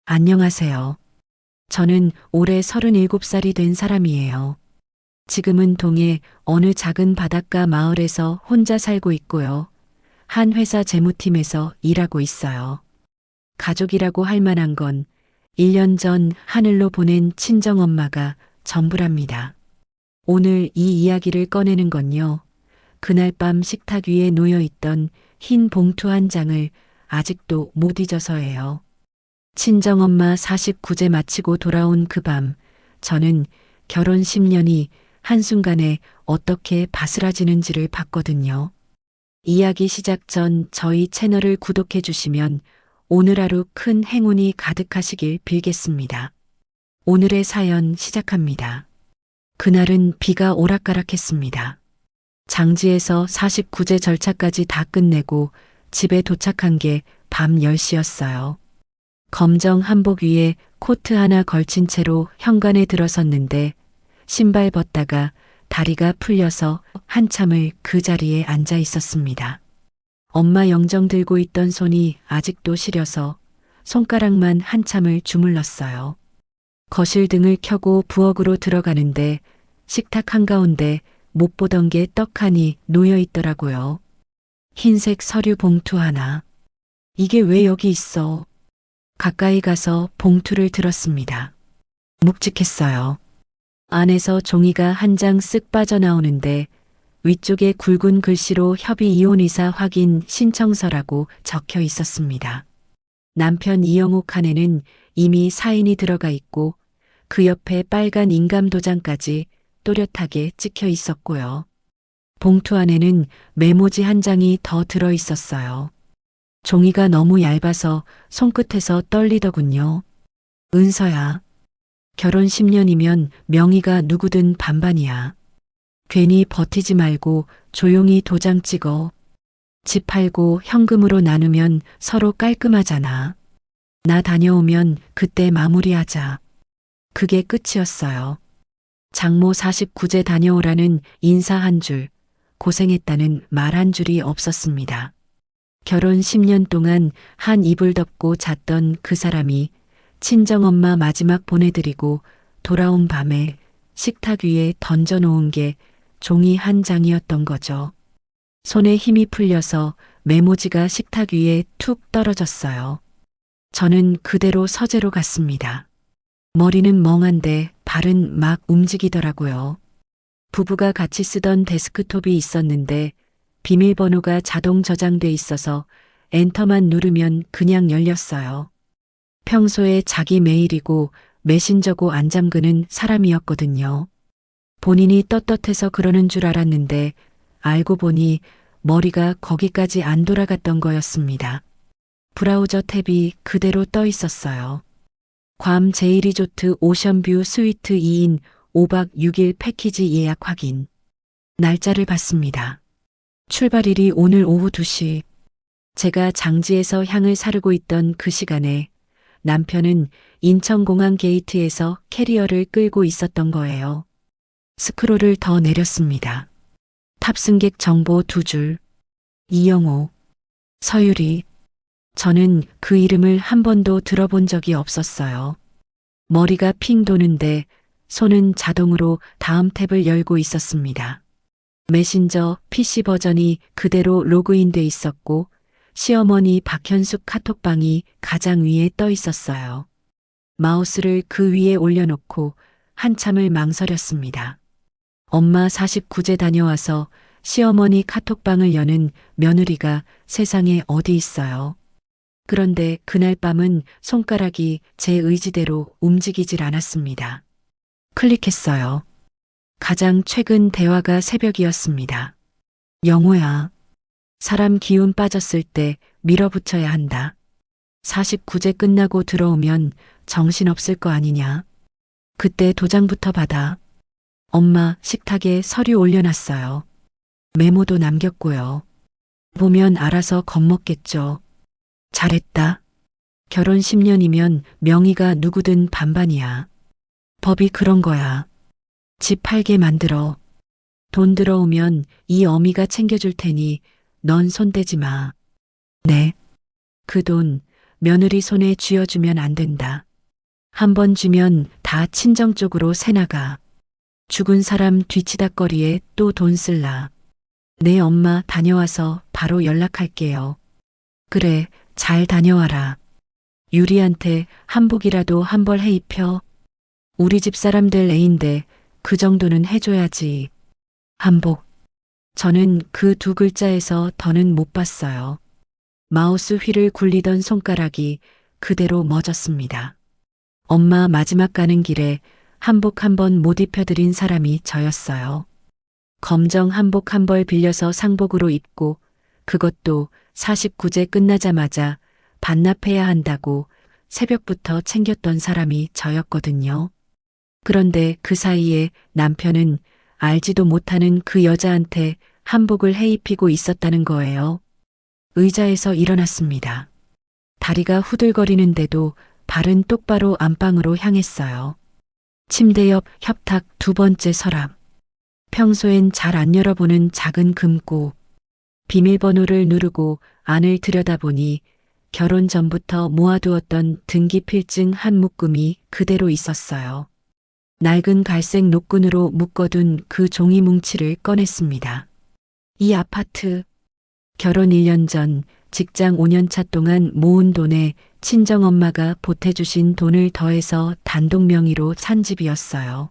안녕하세요. 저는 올해 37살이 된 사람이에요. 지금은 동해 어느 작은 바닷가 마을에서 혼자 살고 있고요. 한 회사 재무팀에서 일하고 있어요. 가족이라고 할 만한 건 1년 전 하늘로 보낸 친정엄마가 전부랍니다. 오늘 이 이야기를 꺼내는 건요. 그날 밤 식탁 위에 놓여 있던 흰 봉투 한 장을 아직도 못 잊어서예요. 친정엄마 49제 마치고 돌아온 그 밤, 저는 결혼 10년이 한순간에 어떻게 바스라지는지를 봤거든요. 이야기 시작 전 저희 채널을 구독해 주시면 오늘 하루 큰 행운이 가득하시길 빌겠습니다. 오늘의 사연 시작합니다. 그날은 비가 오락가락했습니다. 장지에서 49제 절차까지 다 끝내고 집에 도착한 게 밤 10시였어요. 검정 한복 위에 코트 하나 걸친 채로 현관에 들어섰는데 신발 벗다가 다리가 풀려서 한참을 그 자리에 앉아 있었습니다. 엄마 영정 들고 있던 손이 아직도 시려서 손가락만 한참을 주물렀어요. 거실 등을 켜고 부엌으로 들어가는데 식탁 한가운데 못 보던 게 떡하니 놓여 있더라고요. 흰색 서류 봉투 하나. 이게 왜 여기 있어? 가까이 가서 봉투를 들었습니다. 묵직했어요. 안에서 종이가 한 장 쓱 빠져나오는데 위쪽에 굵은 글씨로 협의 이혼 의사 확인 신청서라고 적혀 있었습니다. 남편 이영옥 칸에는 이미 사인이 들어가 있고 그 옆에 빨간 인감 도장까지 또렷하게 찍혀 있었고요. 봉투 안에는 메모지 한 장이 더 들어 있었어요. 종이가 너무 얇아서 손끝에서 떨리더군요. 은서야. 결혼 10년이면 명의가 누구든 반반이야. 괜히 버티지 말고 조용히 도장 찍어. 집 팔고 현금으로 나누면 서로 깔끔하잖아. 나 다녀오면 그때 마무리하자. 그게 끝이었어요. 장모 49제 다녀오라는 인사 한 줄, 고생했다는 말 한 줄이 없었습니다. 결혼 10년 동안 한 이불 덮고 잤던 그 사람이 친정엄마 마지막 보내드리고 돌아온 밤에 식탁 위에 던져놓은 게 종이 한 장이었던 거죠. 손에 힘이 풀려서 메모지가 식탁 위에 툭 떨어졌어요. 저는 그대로 서재로 갔습니다. 머리는 멍한데 발은 막 움직이더라고요. 부부가 같이 쓰던 데스크톱이 있었는데 비밀번호가 자동 저장돼 있어서 엔터만 누르면 그냥 열렸어요. 평소에 자기 메일이고 메신저고 안 잠그는 사람이었거든요. 본인이 떳떳해서 그러는 줄 알았는데 알고 보니 머리가 거기까지 안 돌아갔던 거였습니다. 브라우저 탭이 그대로 떠 있었어요. 괌 제이리조트 오션뷰 스위트 2인 5박 6일 패키지 예약 확인. 날짜를 봤습니다. 출발일이 오늘 오후 2시. 제가 장지에서 향을 사르고 있던 그 시간에 남편은 인천공항 게이트에서 캐리어를 끌고 있었던 거예요. 스크롤을 더 내렸습니다. 탑승객 정보 2줄. 이영호, 서유리. 저는 그 이름을 한 번도 들어본 적이 없었어요. 머리가 핑 도는데 손은 자동으로 다음 탭을 열고 있었습니다. 메신저 PC 버전이 그대로 로그인돼 있었고 시어머니 박현숙 카톡방이 가장 위에 떠 있었어요. 마우스를 그 위에 올려놓고 한참을 망설였습니다. 엄마 49제 다녀와서 시어머니 카톡방을 여는 며느리가 세상에 어디 있어요. 그런데 그날 밤은 손가락이 제 의지대로 움직이질 않았습니다. 클릭했어요. 가장 최근 대화가 새벽이었습니다. 영호야. 사람 기운 빠졌을 때 밀어붙여야 한다. 49제 끝나고 들어오면 정신없을 거 아니냐. 그때 도장부터 받아. 엄마 식탁에 서류 올려놨어요. 메모도 남겼고요. 보면 알아서 겁먹겠죠. 잘했다. 결혼 10년이면 명의가 누구든 반반이야. 법이 그런 거야. 집 팔게 만들어. 돈 들어오면 이 어미가 챙겨줄 테니 넌 손대지 마. 네. 그 돈 며느리 손에 쥐어주면 안 된다. 한 번 쥐면 다 친정 쪽으로 새나가. 죽은 사람 뒤치다꺼리에 또 돈 쓸라. 내 엄마 다녀와서 바로 연락할게요. 그래, 잘 다녀와라. 유리한테 한복이라도 한 벌 해 입혀. 우리 집 사람들 애인데 그 정도는 해줘야지. 한복. 저는 그 두 글자에서 더는 못 봤어요. 마우스 휠을 굴리던 손가락이 그대로 멎었습니다. 엄마 마지막 가는 길에 한복 한 번 못 입혀드린 사람이 저였어요. 검정 한복 한 벌 빌려서 상복으로 입고 그것도 49제 끝나자마자 반납해야 한다고 새벽부터 챙겼던 사람이 저였거든요. 그런데 그 사이에 남편은 알지도 못하는 그 여자한테 한복을 해 입히고 있었다는 거예요. 의자에서 일어났습니다. 다리가 후들거리는데도 발은 똑바로 안방으로 향했어요. 침대 옆 협탁 두 번째 서랍. 평소엔 잘 안 열어보는 작은 금고. 비밀번호를 누르고 안을 들여다보니 결혼 전부터 모아두었던 등기필증 한 묶음이 그대로 있었어요. 낡은 갈색 노끈으로 묶어둔 그 종이 뭉치를 꺼냈습니다. 이 아파트, 결혼 1년 전 직장 5년차 동안 모은 돈에 친정엄마가 보태주신 돈을 더해서 단독 명의로 산 집이었어요.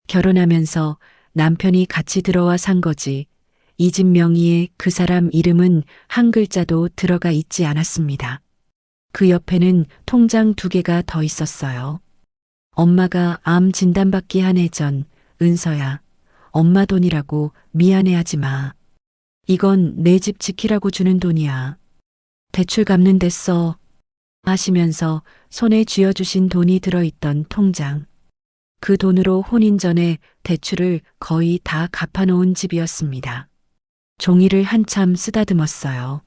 결혼하면서 남편이 같이 들어와 산 거지. 이 집 명의에 그 사람 이름은 한 글자도 들어가 있지 않았습니다. 그 옆에는 통장 2개가 더 있었어요. 엄마가 암 진단받기 한 해 전, 은서야, 엄마 돈이라고 미안해하지 마. 이건 내 집 지키라고 주는 돈이야. 대출 갚는 데 써. 하시면서 손에 쥐어주신 돈이 들어있던 통장. 그 돈으로 혼인 전에 대출을 거의 다 갚아놓은 집이었습니다. 종이를 한참 쓰다듬었어요.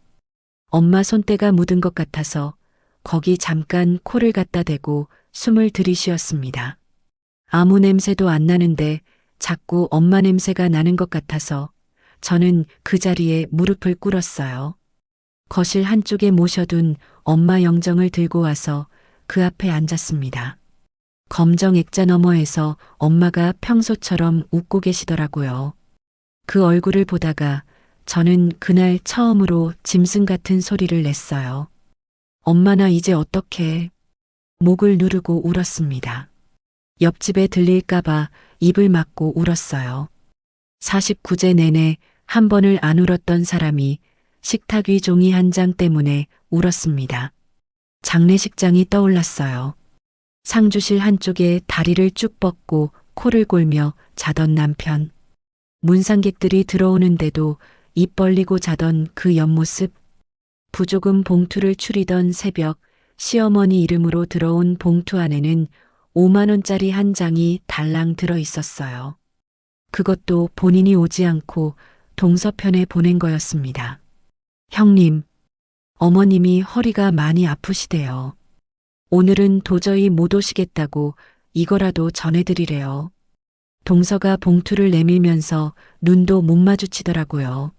엄마 손때가 묻은 것 같아서 거기 잠깐 코를 갖다 대고 숨을 들이쉬었습니다. 아무 냄새도 안 나는데 자꾸 엄마 냄새가 나는 것 같아서 저는 그 자리에 무릎을 꿇었어요. 거실 한쪽에 모셔둔 엄마 영정을 들고 와서 그 앞에 앉았습니다. 검정 액자 너머에서 엄마가 평소처럼 웃고 계시더라고요. 그 얼굴을 보다가 저는 그날 처음으로 짐승 같은 소리를 냈어요. 엄마 나 이제 어떡해. 목을 누르고 울었습니다. 옆집에 들릴까봐 입을 막고 울었어요. 49제 내내 한 번을 안 울었던 사람이 식탁 위 종이 한 장 때문에 울었습니다. 장례식장이 떠올랐어요. 상주실 한쪽에 다리를 쭉 뻗고 코를 골며 자던 남편. 문상객들이 들어오는데도 입 벌리고 자던 그 옆모습. 부조금 봉투를 추리던 새벽 시어머니 이름으로 들어온 봉투 안에는 5만 원짜리 한 장이 달랑 들어 있었어요. 그것도 본인이 오지 않고 동서편에 보낸 거였습니다. 형님, 어머님이 허리가 많이 아프시대요. 오늘은 도저히 못 오시겠다고 이거라도 전해드리래요. 동서가 봉투를 내밀면서 눈도 못 마주치더라고요.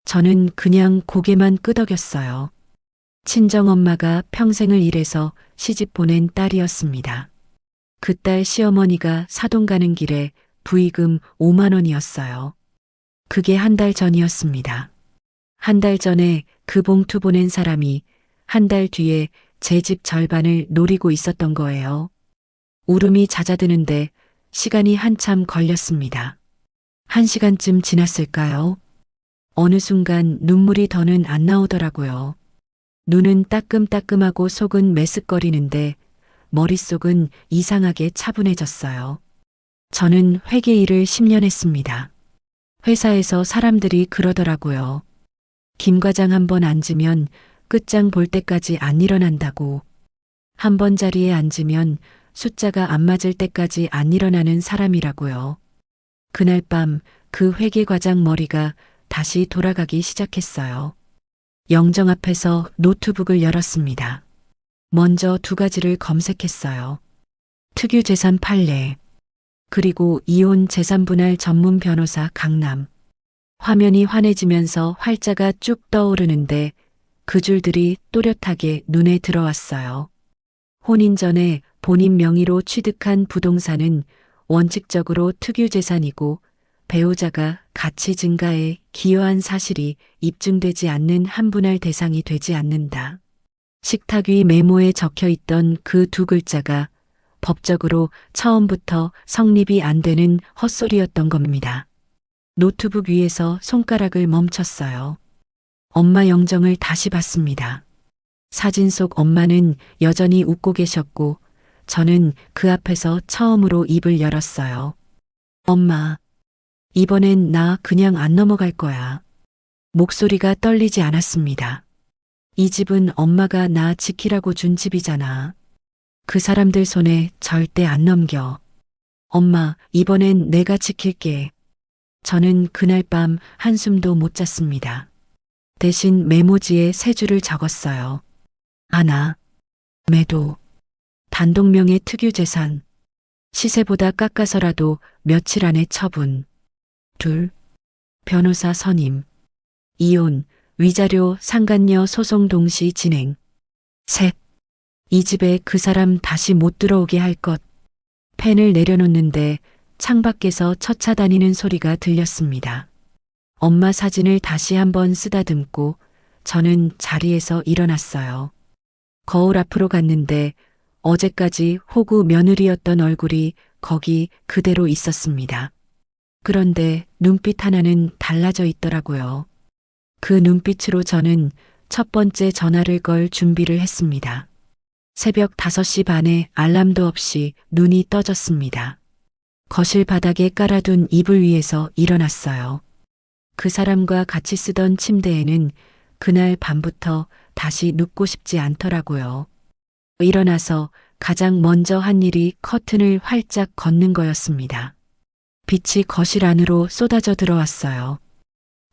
저는 그냥 고개만 끄덕였어요. 친정엄마가 평생을 일해서 시집 보낸 딸이었습니다. 그 딸 시어머니가 사돈 가는 길에 부의금 5만 원이었어요. 그게 한 달 전이었습니다. 한 달 전에 그 봉투 보낸 사람이 한 달 뒤에 제 집 절반을 노리고 있었던 거예요. 울음이 잦아드는데 시간이 한참 걸렸습니다. 1시간쯤 지났을까요? 어느 순간 눈물이 더는 안 나오더라고요. 눈은 따끔따끔하고 속은 메쓱거리는데 머릿속은 이상하게 차분해졌어요. 저는 회계 일을 10년 했습니다. 회사에서 사람들이 그러더라고요. 김 과장 한 번 앉으면 끝장 볼 때까지 안 일어난다고. 한 번 자리에 앉으면 숫자가 안 맞을 때까지 안 일어나는 사람이라고요. 그날 밤 그 회계 과장 머리가 다시 돌아가기 시작했어요. 영정 앞에서 노트북을 열었습니다. 먼저 2가지를 검색했어요. 특유재산 판례, 그리고 이혼 재산분할 전문 변호사 강남. 화면이 환해지면서 활자가 쭉 떠오르는데 그 줄들이 또렷하게 눈에 들어왔어요. 혼인 전에 본인 명의로 취득한 부동산은 원칙적으로 특유재산이고 배우자가 가치 증가에 기여한 사실이 입증되지 않는 환분할 대상이 되지 않는다. 식탁 위 메모에 적혀 있던 그 두 글자가 법적으로 처음부터 성립이 안 되는 헛소리였던 겁니다. 노트북 위에서 손가락을 멈췄어요. 엄마 영정을 다시 봤습니다. 사진 속 엄마는 여전히 웃고 계셨고 저는 그 앞에서 처음으로 입을 열었어요. 엄마, 이번엔 나 그냥 안 넘어갈 거야. 목소리가 떨리지 않았습니다. 이 집은 엄마가 나 지키라고 준 집이잖아. 그 사람들 손에 절대 안 넘겨. 엄마, 이번엔 내가 지킬게. 저는 그날 밤 한숨도 못 잤습니다. 대신 메모지에 세 줄을 적었어요. 하나, 매도, 단독명의 특유재산, 시세보다 깎아서라도 며칠 안에 처분. 둘, 변호사 선임, 이혼, 위자료, 상간녀 소송 동시 진행. 셋, 이 집에 그 사람 다시 못 들어오게 할 것. 펜을 내려놓는데 창밖에서 쫓아다니는 소리가 들렸습니다. 엄마 사진을 다시 한번 쓰다듬고 저는 자리에서 일어났어요. 거울 앞으로 갔는데 어제까지 호구 며느리였던 얼굴이 거기 그대로 있었습니다. 그런데 눈빛 하나는 달라져 있더라고요. 그 눈빛으로 저는 첫 번째 전화를 걸 준비를 했습니다. 새벽 5시 반에 알람도 없이 눈이 떠졌습니다. 거실 바닥에 깔아둔 이불 위에서 일어났어요. 그 사람과 같이 쓰던 침대에는 그날 밤부터 다시 눕고 싶지 않더라고요. 일어나서 가장 먼저 한 일이 커튼을 활짝 걷는 거였습니다. 빛이 거실 안으로 쏟아져 들어왔어요.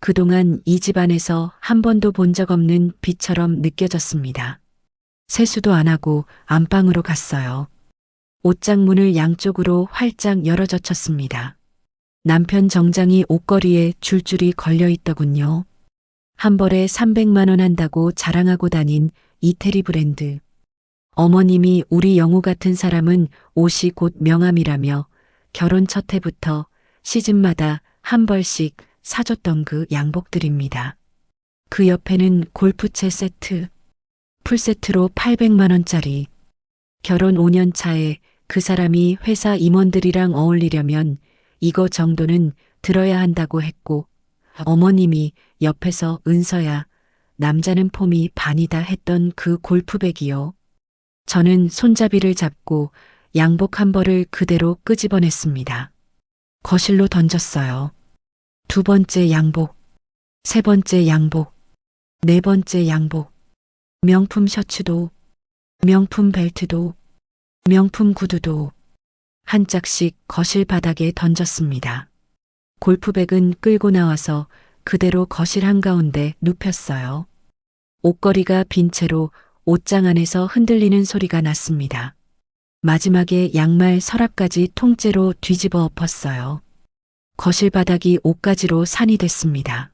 그동안 이 집 안에서 한 번도 본 적 없는 빛처럼 느껴졌습니다. 세수도 안 하고 안방으로 갔어요. 옷장 문을 양쪽으로 활짝 열어젖혔습니다. 남편 정장이 옷걸이에 줄줄이 걸려 있더군요. 한 벌에 300만 원 한다고 자랑하고 다닌 이태리 브랜드. 어머님이 우리 영우 같은 사람은 옷이 곧 명함이라며 결혼 첫 해부터 시즌마다 한 벌씩 사줬던 그 양복들입니다. 그 옆에는 골프채 세트, 풀세트로 800만 원짜리. 결혼 5년 차에 그 사람이 회사 임원들이랑 어울리려면 이거 정도는 들어야 한다고 했고 어머님이 옆에서 은서야 남자는 폼이 반이다 했던 그 골프백이요. 저는 손잡이를 잡고 양복 한 벌을 그대로 끄집어냈습니다. 거실로 던졌어요. 두 번째 양복, 세 번째 양복, 네 번째 양복, 명품 셔츠도, 명품 벨트도, 명품 구두도 한 짝씩 거실 바닥에 던졌습니다. 골프백은 끌고 나와서 그대로 거실 한가운데 눕혔어요. 옷걸이가 빈 채로 옷장 안에서 흔들리는 소리가 났습니다. 마지막에 양말 서랍까지 통째로 뒤집어 엎었어요. 거실 바닥이 옷가지로 산이 됐습니다.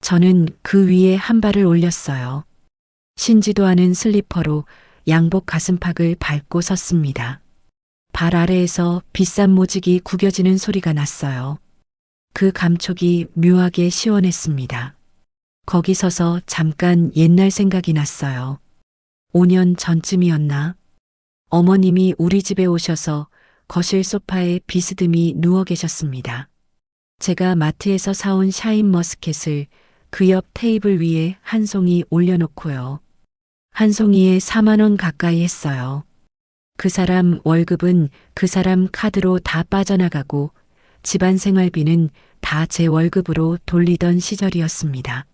저는 그 위에 한 발을 올렸어요. 신지도 않은 슬리퍼로 양복 가슴팍을 밟고 섰습니다. 발 아래에서 비싼 모직이 구겨지는 소리가 났어요. 그 감촉이 묘하게 시원했습니다. 거기 서서 잠깐 옛날 생각이 났어요. 5년 전쯤이었나? 어머님이 우리 집에 오셔서 거실 소파에 비스듬히 누워 계셨습니다. 제가 마트에서 사온 샤인머스켓을 그 옆 테이블 위에 한 송이 올려놓고요. 한 송이에 4만 원 가까이 했어요. 그 사람 월급은 그 사람 카드로 다 빠져나가고 집안 생활비는 다 제 월급으로 돌리던 시절이었습니다.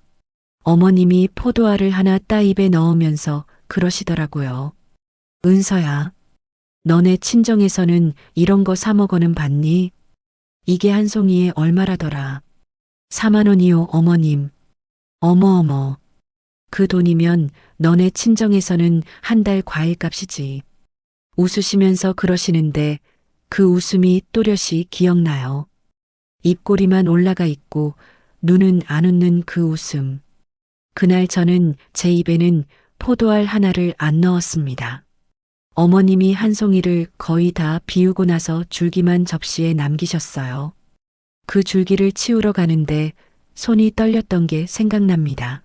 어머님이 포도알을 하나 따입에 넣으면서 그러시더라고요. 은서야, 너네 친정에서는 이런 거 사 먹어는 봤니? 이게 한 송이에 얼마라더라? 4만 원이요, 어머님. 어머어머. 그 돈이면 너네 친정에서는 한 달 과일값이지. 웃으시면서 그러시는데 그 웃음이 또렷이 기억나요. 입꼬리만 올라가 있고 눈은 안 웃는 그 웃음. 그날 저는 제 입에는 포도알 하나를 안 넣었습니다. 어머님이 한 송이를 거의 다 비우고 나서 줄기만 접시에 남기셨어요. 그 줄기를 치우러 가는데 손이 떨렸던 게 생각납니다.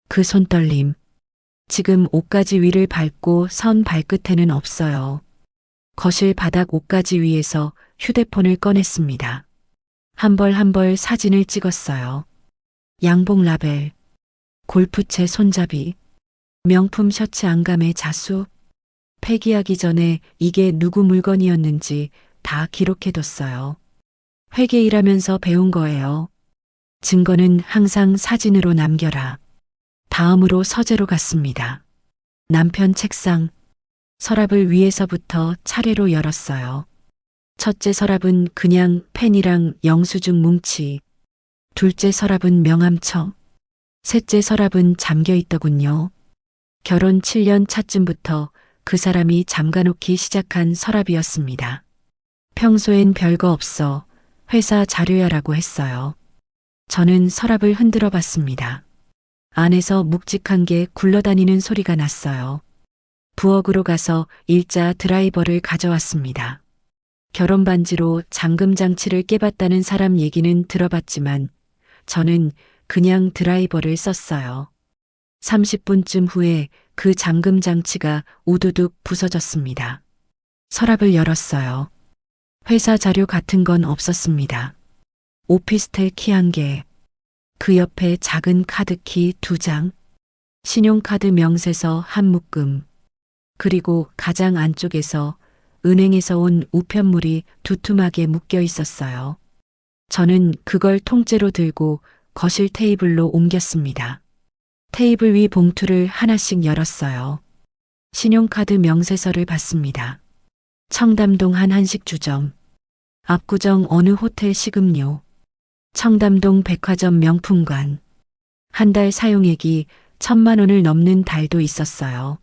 그 손떨림. 지금 옷가지 위를 밟고 선 발끝에는 없어요. 거실 바닥 옷가지 위에서 휴대폰을 꺼냈습니다. 한 벌 한 벌 사진을 찍었어요. 양복 라벨, 골프채 손잡이, 명품 셔츠 안감의 자수, 폐기하기 전에 이게 누구 물건이었는지 다 기록해뒀어요. 회계 일하면서 배운 거예요. 증거는 항상 사진으로 남겨라. 다음으로 서재로 갔습니다. 남편 책상, 서랍을 위에서부터 차례로 열었어요. 첫째 서랍은 그냥 펜이랑 영수증 뭉치, 둘째 서랍은 명함청, 셋째 서랍은 잠겨 있더군요. 결혼 7년 차쯤부터 그 사람이 잠가놓기 시작한 서랍이었습니다. 평소엔 별거 없어 회사 자료야라고 했어요. 저는 서랍을 흔들어 봤습니다. 안에서 묵직한 게 굴러다니는 소리가 났어요. 부엌으로 가서 일자 드라이버를 가져왔습니다. 결혼 반지로 잠금 장치를 깨봤다는 사람 얘기는 들어봤지만 저는 그냥 드라이버를 썼어요. 30분쯤 후에 그 잠금 장치가 우두둑 부서졌습니다. 서랍을 열었어요. 회사 자료 같은 건 없었습니다. 오피스텔 키 1개, 그 옆에 작은 카드키 2장, 신용카드 명세서 한 묶음, 그리고 가장 안쪽에서 은행에서 온 우편물이 두툼하게 묶여 있었어요. 저는 그걸 통째로 들고 거실 테이블로 옮겼습니다. 테이블 위 봉투를 하나씩 열었어요. 신용카드 명세서를 봤습니다. 청담동 한 한식주점, 압구정 어느 호텔 식음료, 청담동 백화점 명품관, 한 달 사용액이 1,000만 원을 넘는 달도 있었어요.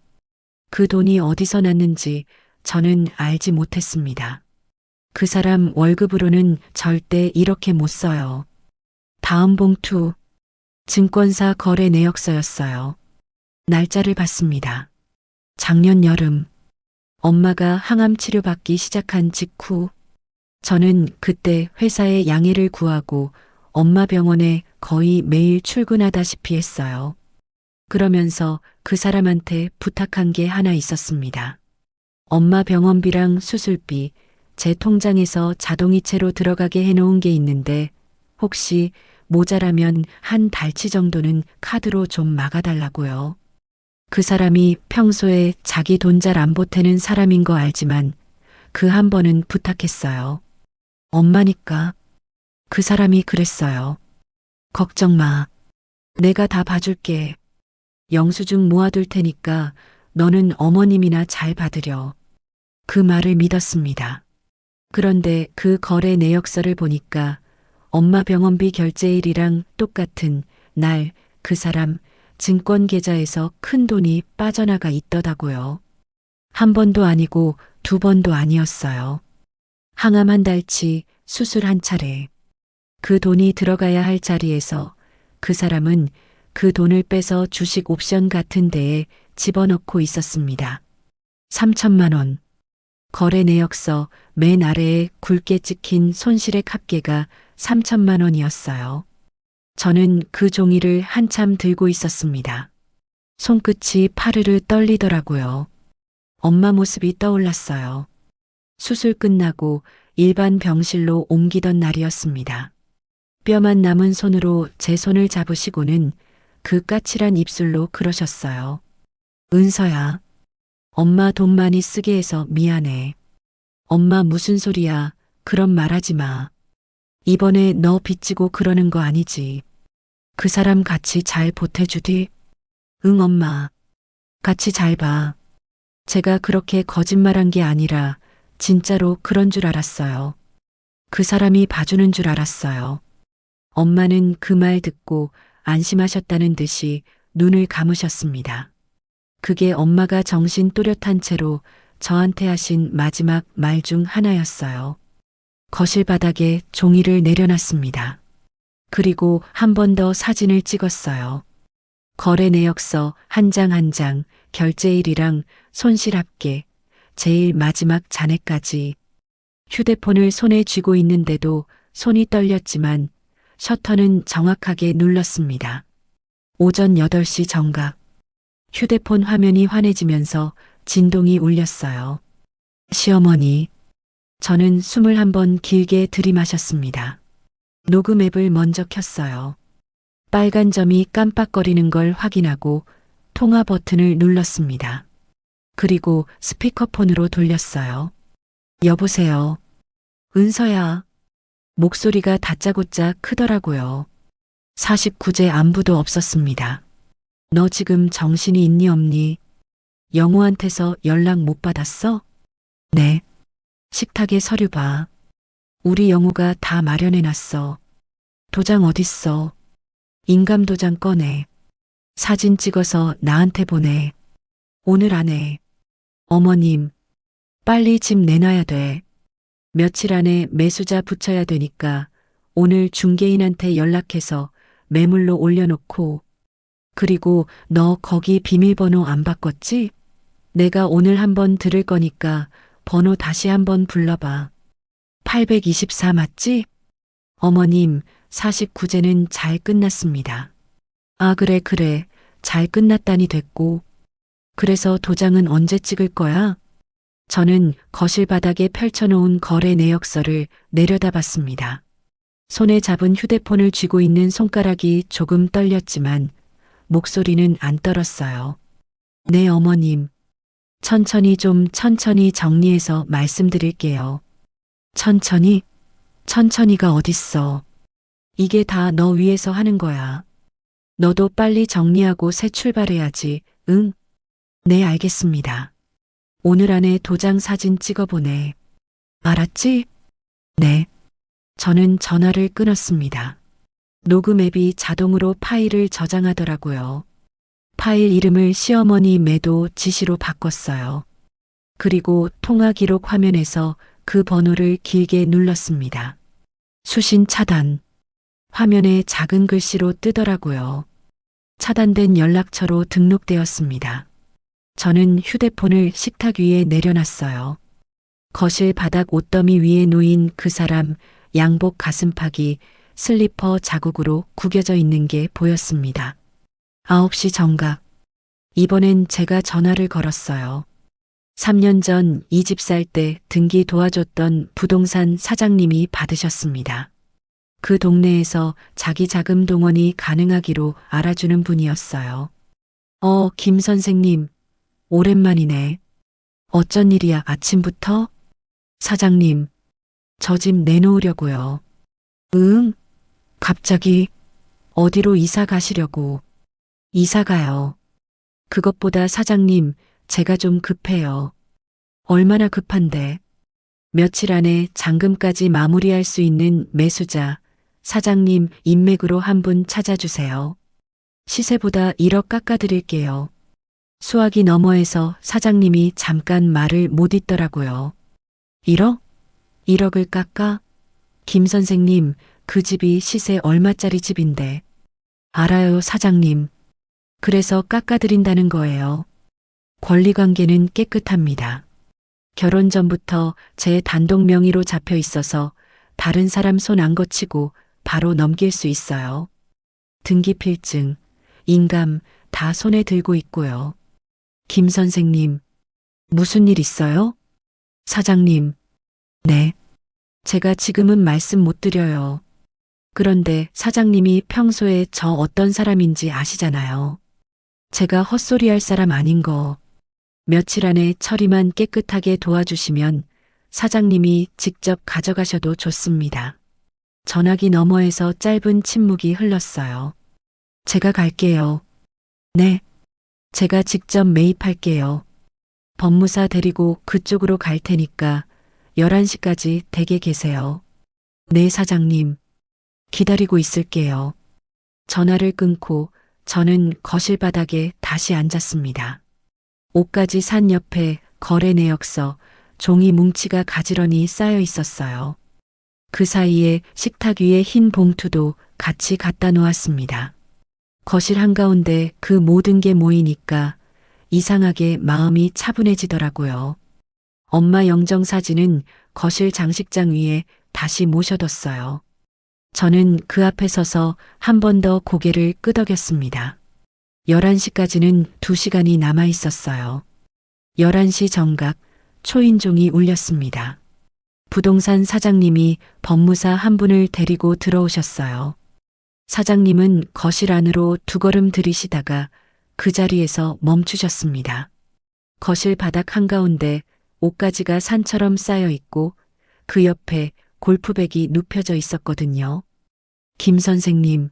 그 돈이 어디서 났는지 저는 알지 못했습니다. 그 사람 월급으로는 절대 이렇게 못 써요. 다음 봉투, 증권사 거래 내역서였어요. 날짜를 봤습니다. 작년 여름, 엄마가 항암 치료받기 시작한 직후, 저는 그때 회사에 양해를 구하고 엄마 병원에 거의 매일 출근하다시피 했어요. 그러면서 그 사람한테 부탁한 게 하나 있었습니다. 엄마 병원비랑 수술비, 제 통장에서 자동이체로 들어가게 해놓은 게 있는데 혹시 모자라면 한 달치 정도는 카드로 좀 막아달라고요. 그 사람이 평소에 자기 돈 잘 안 보태는 사람인 거 알지만 그 한 번은 부탁했어요. 엄마니까. 그 사람이 그랬어요. 걱정 마. 내가 다 봐줄게. 영수증 모아둘 테니까 너는 어머님이나 잘 받으려. 그 말을 믿었습니다. 그런데 그 거래 내역서를 보니까 엄마 병원비 결제일이랑 똑같은 날 그 사람 증권 계좌에서 큰 돈이 빠져나가 있더라고요. 한 번도 아니고 2번도 아니었어요. 항암 한 달치, 수술 한 차례. 그 돈이 들어가야 할 자리에서 그 사람은 그 돈을 빼서 주식 옵션 같은 데에 집어넣고 있었습니다. 3,000만 원. 거래 내역서 맨 아래에 굵게 찍힌 손실액 합계가 3,000만 원이었어요. 저는 그 종이를 한참 들고 있었습니다. 손끝이 파르르 떨리더라고요. 엄마 모습이 떠올랐어요. 수술 끝나고 일반 병실로 옮기던 날이었습니다. 뼈만 남은 손으로 제 손을 잡으시고는 그 까칠한 입술로 그러셨어요. 은서야, 엄마 돈 많이 쓰게 해서 미안해. 엄마 무슨 소리야, 그런 말하지 마. 이번에 너 빚지고 그러는 거 아니지. 그 사람 같이 잘 보태주디? 응 엄마. 같이 잘 봐. 제가 그렇게 거짓말한 게 아니라 진짜로 그런 줄 알았어요. 그 사람이 봐주는 줄 알았어요. 엄마는 그 말 듣고 안심하셨다는 듯이 눈을 감으셨습니다. 그게 엄마가 정신 또렷한 채로 저한테 하신 마지막 말 중 하나였어요. 거실 바닥에 종이를 내려놨습니다. 그리고 한 번 더 사진을 찍었어요. 거래 내역서 한 장 한 장, 결제일이랑 손실합계, 제일 마지막 잔해까지. 휴대폰을 손에 쥐고 있는데도 손이 떨렸지만 셔터는 정확하게 눌렀습니다. 오전 8시 정각. 휴대폰 화면이 환해지면서 진동이 울렸어요. 시어머니. 저는 숨을 한번 길게 들이마셨습니다. 녹음 앱을 먼저 켰어요. 빨간 점이 깜빡거리는 걸 확인하고 통화 버튼을 눌렀습니다. 그리고 스피커폰으로 돌렸어요. 여보세요. 은서야. 목소리가 다짜고짜 크더라고요. 49제 안부도 없었습니다. 너 지금 정신이 있니 없니? 영호한테서 연락 못 받았어? 네. 식탁에 서류 봐. 우리 영호가 다 마련해놨어. 도장 어딨어? 인감도장 꺼내. 사진 찍어서 나한테 보내. 오늘 안에. 어머님, 빨리 집 내놔야 돼. 며칠 안에 매수자 붙여야 되니까 오늘 중개인한테 연락해서 매물로 올려놓고. 그리고 너 거기 비밀번호 안 바꿨지? 내가 오늘 한번 들을 거니까 번호 다시 한번 불러봐. 824 맞지? 어머님, 49제는 잘 끝났습니다. 아, 그래. 잘 끝났다니 됐고. 그래서 도장은 언제 찍을 거야? 저는 거실 바닥에 펼쳐놓은 거래 내역서를 내려다봤습니다. 손에 잡은 휴대폰을 쥐고 있는 손가락이 조금 떨렸지만 목소리는 안 떨었어요. 네, 어머님. 천천히 정리해서 말씀드릴게요. 천천히가 어딨어. 이게 다 너 위해서 하는 거야. 너도 빨리 정리하고 새 출발해야지. 응? 네, 알겠습니다. 오늘 안에 도장 사진 찍어보내. 알았지? 네. 저는 전화를 끊었습니다. 녹음 앱이 자동으로 파일을 저장하더라고요. 파일 이름을 시어머니 매도 지시로 바꿨어요. 그리고 통화 기록 화면에서 그 번호를 길게 눌렀습니다. 수신 차단. 화면에 작은 글씨로 뜨더라고요. 차단된 연락처로 등록되었습니다. 저는 휴대폰을 식탁 위에 내려놨어요. 거실 바닥 옷더미 위에 놓인 그 사람 양복 가슴팍이 슬리퍼 자국으로 구겨져 있는 게 보였습니다. 9시 정각. 이번엔 제가 전화를 걸었어요. 3년 전 이 집 살 때 등기 도와줬던 부동산 사장님이 받으셨습니다. 그 동네에서 자기 자금 동원이 가능하기로 알아주는 분이었어요. 김 선생님, 오랜만이네. 어쩐 일이야, 아침부터? 사장님, 저 집 내놓으려고요. 응? 갑자기 어디로 이사 가시려고? 이사 가요. 그것보다 사장님, 제가 좀 급해요. 얼마나 급한데? 며칠 안에 잔금까지 마무리할 수 있는 매수자, 사장님 인맥으로 한 분 찾아주세요. 시세보다 1억 깎아드릴게요. 수화기 너머에서 사장님이 잠깐 말을 못 잇더라고요. 1억? 1억을 깎아? 김 선생님, 그 집이 시세 얼마짜리 집인데. 알아요, 사장님. 그래서 깎아드린다는 거예요. 권리관계는 깨끗합니다. 결혼 전부터 제 단독 명의로 잡혀 있어서 다른 사람 손 안 거치고 바로 넘길 수 있어요. 등기필증, 인감 다 손에 들고 있고요. 김 선생님, 무슨 일 있어요? 사장님, 네. 제가 지금은 말씀 못 드려요. 그런데 사장님이 평소에 저 어떤 사람인지 아시잖아요. 제가 헛소리할 사람 아닌 거. 며칠 안에 처리만 깨끗하게 도와주시면 사장님이 직접 가져가셔도 좋습니다. 전화기 너머에서 짧은 침묵이 흘렀어요. 제가 갈게요. 네. 제가 직접 매입할게요. 법무사 데리고 그쪽으로 갈 테니까 11시까지 댁에 계세요. 네, 사장님. 기다리고 있을게요. 전화를 끊고 저는 거실 바닥에 다시 앉았습니다. 옷가지 산 옆에 거래 내역서, 종이 뭉치가 가지런히 쌓여 있었어요. 그 사이에 식탁 위에 흰 봉투도 같이 갖다 놓았습니다. 거실 한가운데 그 모든 게 모이니까 이상하게 마음이 차분해지더라고요. 엄마 영정 사진은 거실 장식장 위에 다시 모셔뒀어요. 저는 그 앞에 서서 한 번 더 고개를 끄덕였습니다. 11시까지는 2시간이 남아 있었어요. 11시 정각 초인종이 울렸습니다. 부동산 사장님이 법무사 한 분을 데리고 들어오셨어요. 사장님은 거실 안으로 2걸음 들이시다가 그 자리에서 멈추셨습니다. 거실 바닥 한가운데 옷가지가 산처럼 쌓여 있고 그 옆에 골프백이 눕혀져 있었거든요. 김 선생님,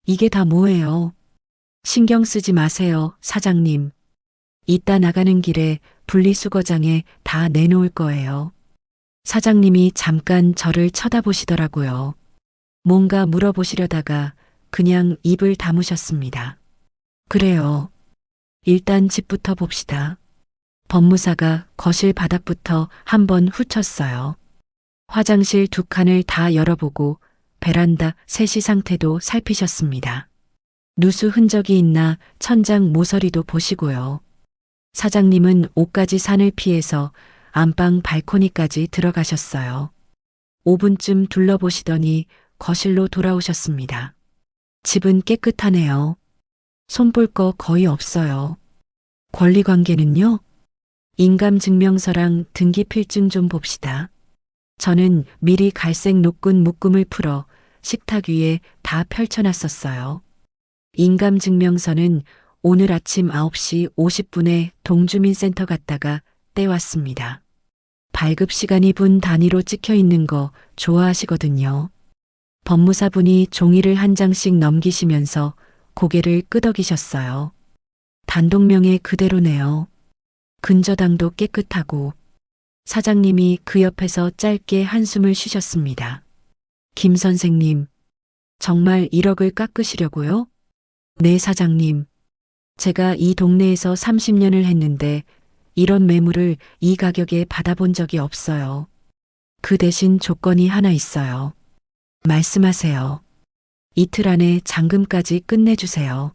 이게 다 뭐예요? 신경 쓰지 마세요, 사장님. 이따 나가는 길에 분리수거장에 다 내놓을 거예요. 사장님이 잠깐 저를 쳐다보시더라고요. 뭔가 물어보시려다가 그냥 입을 다무셨습니다. 그래요. 일단 집부터 봅시다. 법무사가 거실 바닥부터 한번 훑었어요. 화장실 2칸을 다 열어보고 베란다 세시 상태도 살피셨습니다. 누수 흔적이 있나 천장 모서리도 보시고요. 사장님은 옷가지 산을 피해서 안방 발코니까지 들어가셨어요. 5분쯤 둘러보시더니 거실로 돌아오셨습니다. 집은 깨끗하네요. 손볼 거 거의 없어요. 권리관계는요? 인감증명서랑 등기필증 좀 봅시다. 저는 미리 갈색 노끈 묶음을 풀어 식탁 위에 다 펼쳐놨었어요. 인감증명서는 오늘 아침 9시 50분에 동주민센터 갔다가 떼왔습니다. 발급 시간이 분 단위로 찍혀 있는 거 좋아하시거든요. 법무사분이 종이를 한 장씩 넘기시면서 고개를 끄덕이셨어요. 단독명에 그대로네요. 근저당도 깨끗하고. 사장님이 그 옆에서 짧게 한숨을 쉬셨습니다. 김 선생님, 정말 1억을 깎으시려고요? 네, 사장님. 제가 이 동네에서 30년을 했는데 이런 매물을 이 가격에 받아본 적이 없어요. 그 대신 조건이 하나 있어요. 말씀하세요. 이틀 안에 잔금까지 끝내주세요.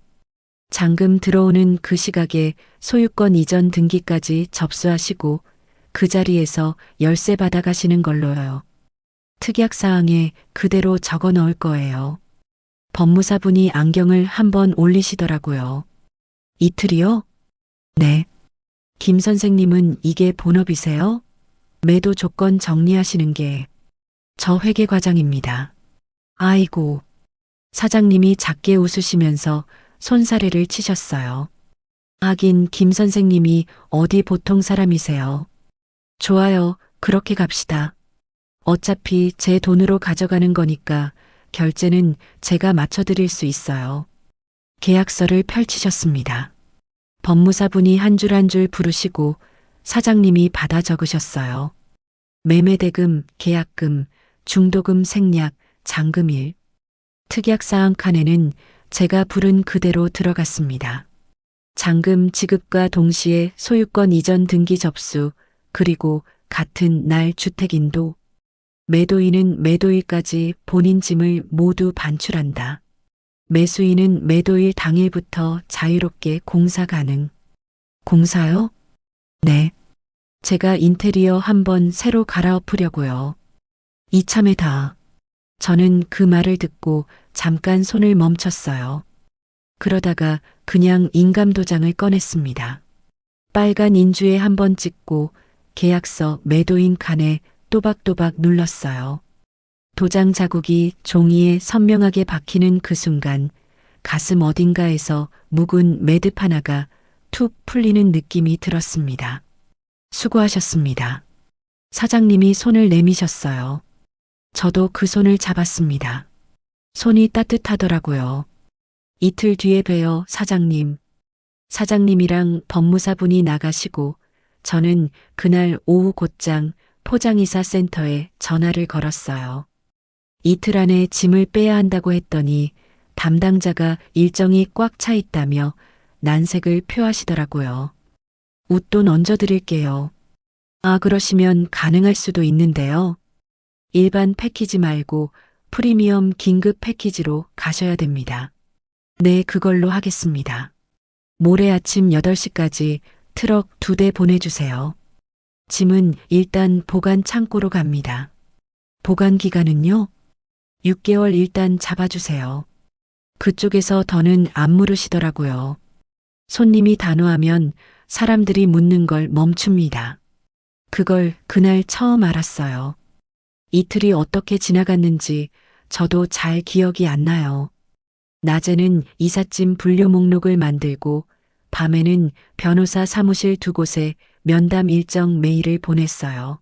잔금 들어오는 그 시각에 소유권 이전 등기까지 접수하시고 그 자리에서 열쇠 받아가시는 걸로요. 특약사항에 그대로 적어 넣을 거예요. 법무사분이 안경을 한번 올리시더라고요. 이틀이요? 네. 김 선생님은 이게 본업이세요? 매도 조건 정리하시는 게 저 회계과장입니다. 아이고. 사장님이 작게 웃으시면서 손사래를 치셨어요. 하긴 김 선생님이 어디 보통 사람이세요. 좋아요. 그렇게 갑시다. 어차피 제 돈으로 가져가는 거니까 결제는 제가 맞춰드릴 수 있어요. 계약서를 펼치셨습니다. 법무사분이 한 줄 한 줄 부르시고 사장님이 받아 적으셨어요. 매매대금, 계약금, 중도금 생략, 잔금일. 특약사항 칸에는 제가 부른 그대로 들어갔습니다. 잔금 지급과 동시에 소유권 이전 등기 접수, 그리고 같은 날 주택인도. 매도인은 매도일까지 본인 짐을 모두 반출한다. 매수인은 매도일 당일부터 자유롭게 공사 가능. 공사요? 네. 제가 인테리어 한번 새로 갈아엎으려고요. 이참에 다. 저는 그 말을 듣고 잠깐 손을 멈췄어요. 그러다가 그냥 인감도장을 꺼냈습니다. 빨간 인주에 한번 찍고 계약서 매도인 칸에 또박또박 눌렀어요. 도장 자국이 종이에 선명하게 박히는 그 순간 가슴 어딘가에서 묵은 매듭 하나가 툭 풀리는 느낌이 들었습니다. 수고하셨습니다. 사장님이 손을 내미셨어요. 저도 그 손을 잡았습니다. 손이 따뜻하더라고요. 이틀 뒤에 봬요, 사장님. 사장님이랑 법무사분이 나가시고 저는 그날 오후 곧장 포장이사 센터에 전화를 걸었어요. 이틀 안에 짐을 빼야 한다고 했더니 담당자가 일정이 꽉 차 있다며 난색을 표하시더라고요. 웃돈 얹어드릴게요. 아, 그러시면 가능할 수도 있는데요. 일반 패키지 말고 프리미엄 긴급 패키지로 가셔야 됩니다. 네, 그걸로 하겠습니다. 모레 아침 8시까지 트럭 2대 보내주세요. 짐은 일단 보관 창고로 갑니다. 보관 기간은요? 6개월 일단 잡아주세요. 그쪽에서 더는 안 물으시더라고요. 손님이 단호하면 사람들이 묻는 걸 멈춥니다. 그걸 그날 처음 알았어요. 이틀이 어떻게 지나갔는지 저도 잘 기억이 안 나요. 낮에는 이삿짐 분류 목록을 만들고 밤에는 변호사 사무실 2곳에 면담 일정 메일을 보냈어요.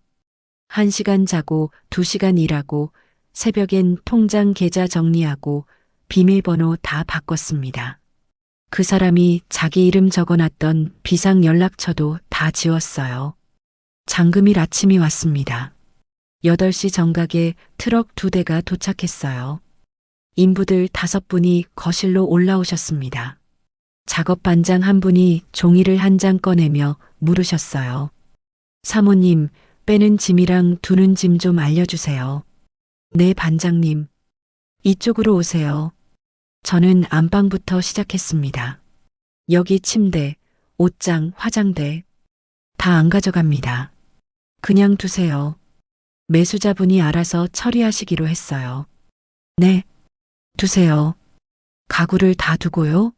1시간 자고 2시간 일하고 새벽엔 통장 계좌 정리하고 비밀번호 다 바꿨습니다. 그 사람이 자기 이름 적어놨던 비상 연락처도 다 지웠어요. 장금일 아침이 왔습니다. 8시 정각에 트럭 2대가 도착했어요. 인부들 5분이 거실로 올라오셨습니다. 작업 반장 한 분이 종이를 한 장 꺼내며 물으셨어요. 사모님, 빼는 짐이랑 두는 짐 좀 알려주세요. 네, 반장님. 이쪽으로 오세요. 저는 안방부터 시작했습니다. 여기 침대, 옷장, 화장대 다 안 가져갑니다. 그냥 두세요. 매수자분이 알아서 처리하시기로 했어요. 네, 두세요. 가구를 다 두고요?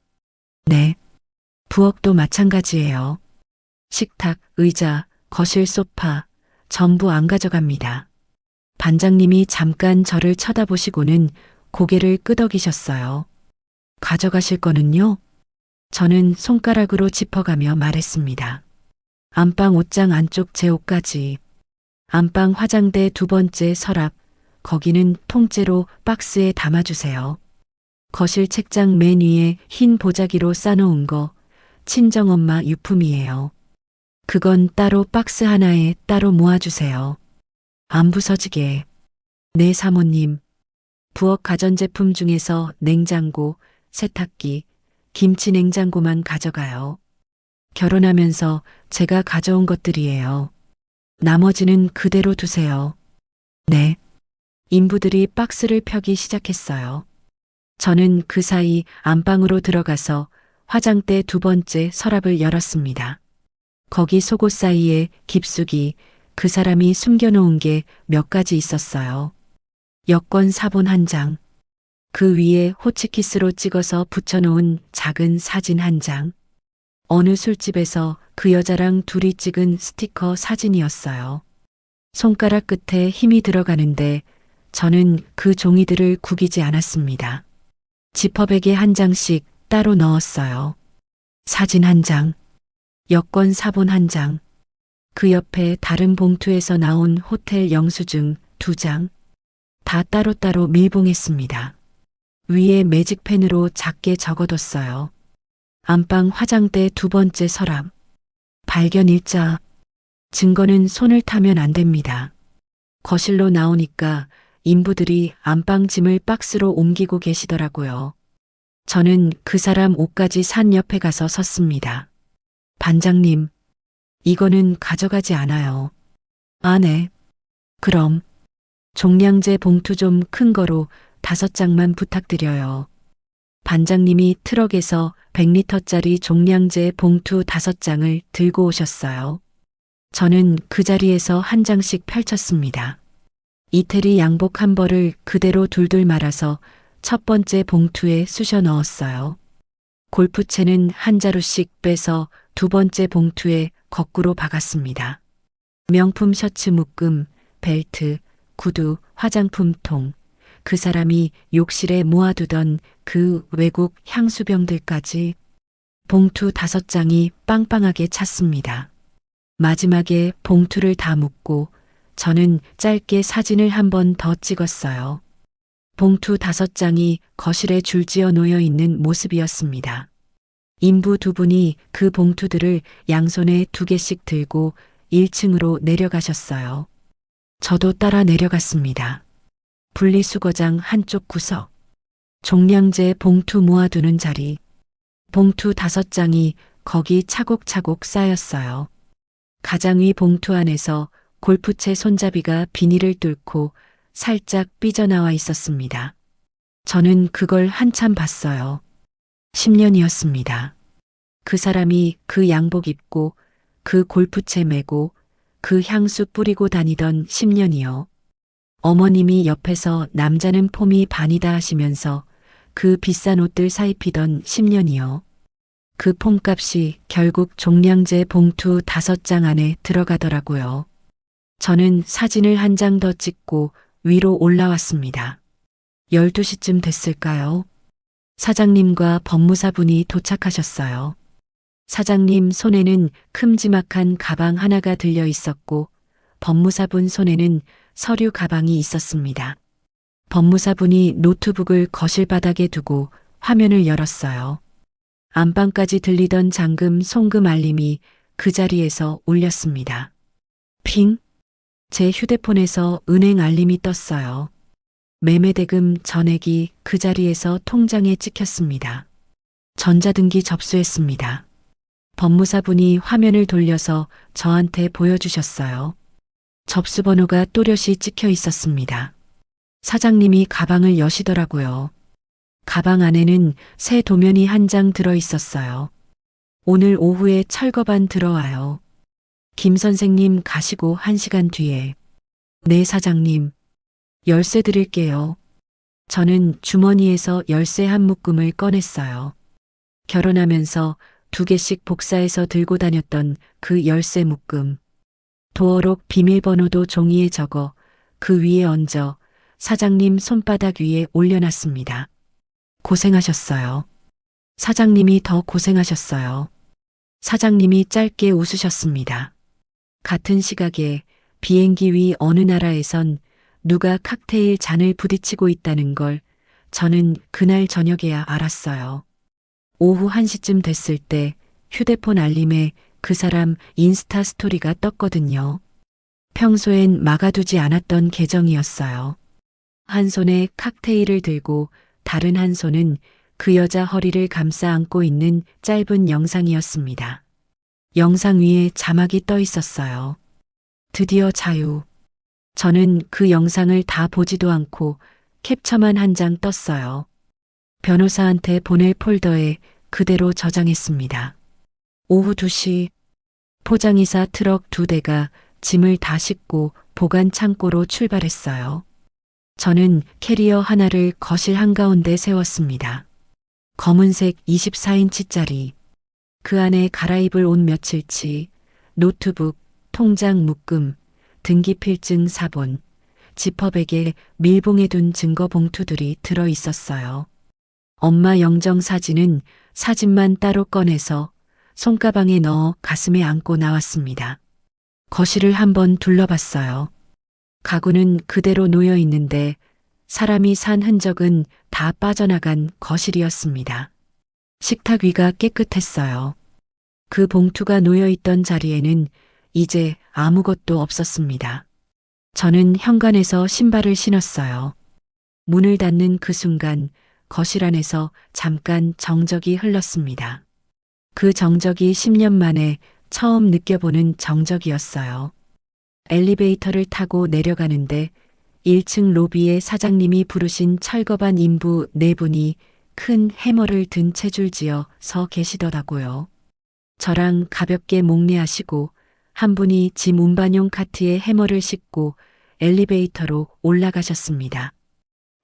네. 부엌도 마찬가지예요. 식탁, 의자, 거실 소파 전부 안 가져갑니다. 반장님이 잠깐 저를 쳐다보시고는 고개를 끄덕이셨어요. 가져가실 거는요? 저는 손가락으로 짚어가며 말했습니다. 안방 옷장 안쪽 제 옷까지. 안방 화장대 2번째 서랍, 거기는 통째로 박스에 담아주세요. 거실 책장 맨 위에 흰 보자기로 싸놓은 거 친정엄마 유품이에요. 그건 따로 박스 하나에 따로 모아주세요. 안 부서지게. 네, 사모님. 부엌 가전제품 중에서 냉장고, 세탁기, 김치 냉장고만 가져가요. 결혼하면서 제가 가져온 것들이에요. 나머지는 그대로 두세요. 네. 인부들이 박스를 펴기 시작했어요. 저는 그 사이 안방으로 들어가서 화장대 2번째 서랍을 열었습니다. 거기 속옷 사이에 깊숙이 그 사람이 숨겨놓은 게 몇 가지 있었어요. 여권 사본 1장, 그 위에 호치키스로 찍어서 붙여놓은 작은 사진 1장, 어느 술집에서 그 여자랑 둘이 찍은 스티커 사진이었어요. 손가락 끝에 힘이 들어가는데 저는 그 종이들을 구기지 않았습니다. 지퍼백에 1장씩 따로 넣었어요. 사진 1장, 여권 사본 1장, 그 옆에 다른 봉투에서 나온 호텔 영수증 2장, 다 따로따로 밀봉했습니다. 위에 매직펜으로 작게 적어뒀어요. 안방 화장대 2번째 서랍, 발견 일자, 증거는 손을 타면 안 됩니다. 거실로 나오니까 인부들이 안방 짐을 박스로 옮기고 계시더라고요. 저는 그 사람 옷까지 산 옆에 가서 섰습니다. 반장님, 이거는 가져가지 않아요. 아, 네. 그럼 종량제 봉투 좀 큰 거로 5장만 부탁드려요. 반장님이 트럭에서 100리터짜리 종량제 봉투 5장을 들고 오셨어요. 저는 그 자리에서 1장씩 펼쳤습니다. 이태리 양복 한 벌을 그대로 둘둘 말아서 첫 번째 봉투에 쑤셔 넣었어요. 골프채는 한 자루씩 빼서 2번째 봉투에 거꾸로 박았습니다. 명품 셔츠 묶음, 벨트, 구두, 화장품통, 그 사람이 욕실에 모아두던 그 외국 향수병들까지 봉투 5장이 빵빵하게 찼습니다. 마지막에 봉투를 다 묶고 저는 짧게 사진을 한 번 더 찍었어요. 봉투 5장이 거실에 줄지어 놓여 있는 모습이었습니다. 인부 2분이 그 봉투들을 양손에 2개씩 들고 1층으로 내려가셨어요. 저도 따라 내려갔습니다. 분리수거장 한쪽 구석, 종량제 봉투 모아두는 자리, 봉투 5장이 거기 차곡차곡 쌓였어요. 가장 위 봉투 안에서 골프채 손잡이가 비닐을 뚫고 살짝 삐져나와 있었습니다. 저는 그걸 한참 봤어요. 10년이었습니다. 그 사람이 그 양복 입고 그 골프채 메고 그 향수 뿌리고 다니던 10년이요. 어머님이 옆에서 남자는 폼이 반이다 하시면서 그 비싼 옷들 사입히던 10년이요. 그 폼값이 결국 종량제 봉투 5장 안에 들어가더라고요. 저는 사진을 한 장 더 찍고 위로 올라왔습니다. 12시쯤 됐을까요? 사장님과 법무사분이 도착하셨어요. 사장님 손에는 큼지막한 가방 하나가 들려 있었고 법무사분 손에는 서류 가방이 있었습니다. 법무사분이 노트북을 거실 바닥에 두고 화면을 열었어요. 안방까지 들리던 잠금 송금 알림이 그 자리에서 울렸습니다. 핑! 제 휴대폰에서 은행 알림이 떴어요. 매매대금 전액이 그 자리에서 통장에 찍혔습니다. 전자등기 접수했습니다. 법무사분이 화면을 돌려서 저한테 보여주셨어요. 접수번호가 또렷이 찍혀 있었습니다. 사장님이 가방을 여시더라고요. 가방 안에는 새 도면이 한 장 들어 있었어요. 오늘 오후에 철거반 들어와요. 김 선생님 가시고 1시간 뒤에. 네, 사장님. 열쇠 드릴게요. 저는 주머니에서 열쇠 한 묶음을 꺼냈어요. 결혼하면서 2개씩 복사해서 들고 다녔던 그 열쇠 묶음. 도어록 비밀번호도 종이에 적어 그 위에 얹어 사장님 손바닥 위에 올려놨습니다. 고생하셨어요. 사장님이 더 고생하셨어요. 사장님이 짧게 웃으셨습니다. 같은 시각에 비행기 위 어느 나라에선 누가 칵테일 잔을 부딪히고 있다는 걸 저는 그날 저녁에야 알았어요. 오후 1시쯤 됐을 때 휴대폰 알림에 그 사람 인스타 스토리가 떴거든요. 평소엔 막아두지 않았던 계정이었어요. 한 손에 칵테일을 들고 다른 한 손은 그 여자 허리를 감싸 안고 있는 짧은 영상이었습니다. 영상 위에 자막이 떠 있었어요. 드디어 자유. 저는 그 영상을 다 보지도 않고 캡처만 한 장 떴어요. 변호사한테 보낼 폴더에 그대로 저장했습니다. 오후 2시 포장이사 트럭 2대가 짐을 다 싣고 보관 창고로 출발했어요. 저는 캐리어 하나를 거실 한가운데 세웠습니다. 검은색 24인치짜리. 그 안에 갈아입을 옷 며칠치, 노트북, 통장 묶음, 등기필증 사본, 지퍼백에 밀봉해둔 증거 봉투들이 들어 있었어요. 엄마 영정 사진은 사진만 따로 꺼내서 손가방에 넣어 가슴에 안고 나왔습니다. 거실을 한번 둘러봤어요. 가구는 그대로 놓여 있는데 사람이 산 흔적은 다 빠져나간 거실이었습니다. 식탁 위가 깨끗했어요. 그 봉투가 놓여 있던 자리에는 이제 아무것도 없었습니다. 저는 현관에서 신발을 신었어요. 문을 닫는 그 순간 거실 안에서 잠깐 정적이 흘렀습니다. 그 정적이 10년 만에 처음 느껴보는 정적이었어요. 엘리베이터를 타고 내려가는데 1층 로비에 사장님이 부르신 철거반 인부 4분이 큰 해머를 든 채줄지어 서 계시더라고요. 저랑 가볍게 목례하시고 한 분이 짐 운반용 카트에 해머를 싣고 엘리베이터로 올라가셨습니다.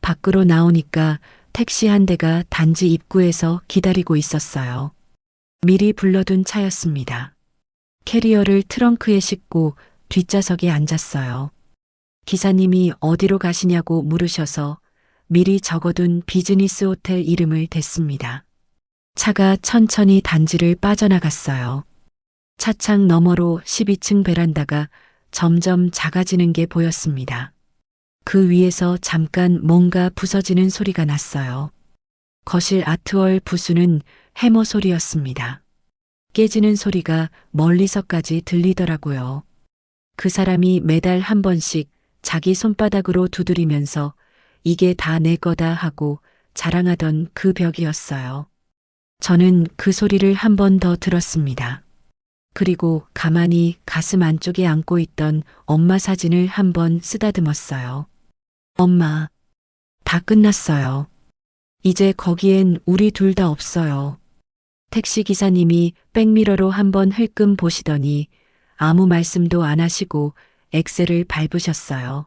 밖으로 나오니까 택시 한 대가 단지 입구에서 기다리고 있었어요. 미리 불러둔 차였습니다. 캐리어를 트렁크에 싣고 뒷좌석에 앉았어요. 기사님이 어디로 가시냐고 물으셔서 미리 적어둔 비즈니스 호텔 이름을 댔습니다. 차가 천천히 단지를 빠져나갔어요. 차창 너머로 12층 베란다가 점점 작아지는 게 보였습니다. 그 위에서 잠깐 뭔가 부서지는 소리가 났어요. 거실 아트월 부수는 해머 소리였습니다. 깨지는 소리가 멀리서까지 들리더라고요. 그 사람이 매달 한 번씩 자기 손바닥으로 두드리면서 이게 다 내 거다 하고 자랑하던 그 벽이었어요. 저는 그 소리를 한 번 더 들었습니다. 그리고 가만히 가슴 안쪽에 안고 있던 엄마 사진을 한 번 쓰다듬었어요. 엄마, 다 끝났어요. 이제 거기엔 우리 둘 다 없어요. 택시기사님이 백미러로 한번 흘끔 보시더니 아무 말씀도 안 하시고 엑셀을 밟으셨어요.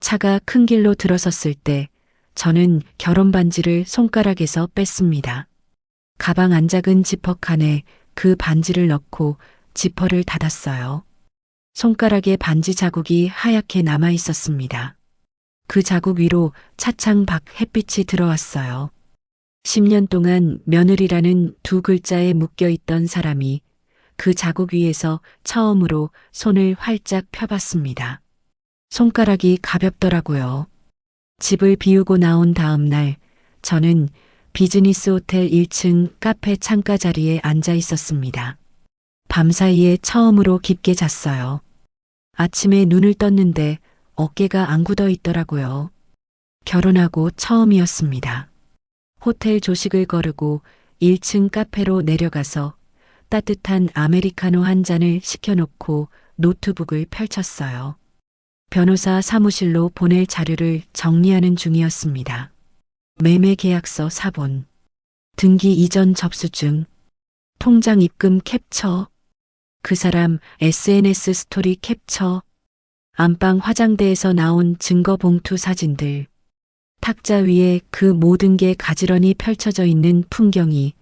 차가 큰 길로 들어섰을 때 저는 결혼 반지를 손가락에서 뺐습니다. 가방 안 작은 지퍼 칸에 그 반지를 넣고 지퍼를 닫았어요. 손가락에 반지 자국이 하얗게 남아 있었습니다. 그 자국 위로 차창 밖 햇빛이 들어왔어요. 10년 동안 며느리라는 두 글자에 묶여 있던 사람이 그 자국 위에서 처음으로 손을 활짝 펴봤습니다. 손가락이 가볍더라고요. 집을 비우고 나온 다음 날 저는 비즈니스 호텔 1층 카페 창가 자리에 앉아 있었습니다. 밤사이에 처음으로 깊게 잤어요. 아침에 눈을 떴는데 어깨가 안 굳어 있더라고요. 결혼하고 처음이었습니다. 호텔 조식을 거르고 1층 카페로 내려가서 따뜻한 아메리카노 한 잔을 시켜놓고 노트북을 펼쳤어요. 변호사 사무실로 보낼 자료를 정리하는 중이었습니다. 매매 계약서 사본, 등기 이전 접수증, 통장 입금 캡처, 그 사람 SNS 스토리 캡처, 안방 화장대에서 나온 증거 봉투 사진들, 탁자 위에 그 모든 게 가지런히 펼쳐져 있는 풍경이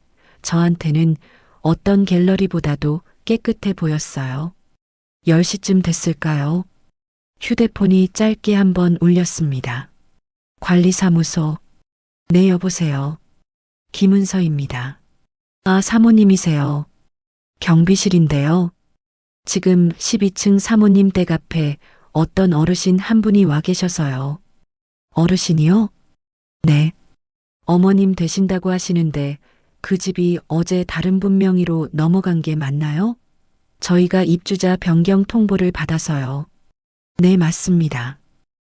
저한테는 어떤 갤러리보다도 깨끗해 보였어요. 10시쯤 됐을까요? 휴대폰이 짧게 한번 울렸습니다. 관리사무소. 네, 여보세요. 김은서입니다. 아, 사모님이세요. 경비실인데요. 지금 12층 사모님 댁 앞에 어떤 어르신 한 분이 와 계셔서요. 어르신이요? 네. 어머님 되신다고 하시는데 그 집이 어제 다른 분 명의로 넘어간 게 맞나요? 저희가 입주자 변경 통보를 받아서요. 네, 맞습니다.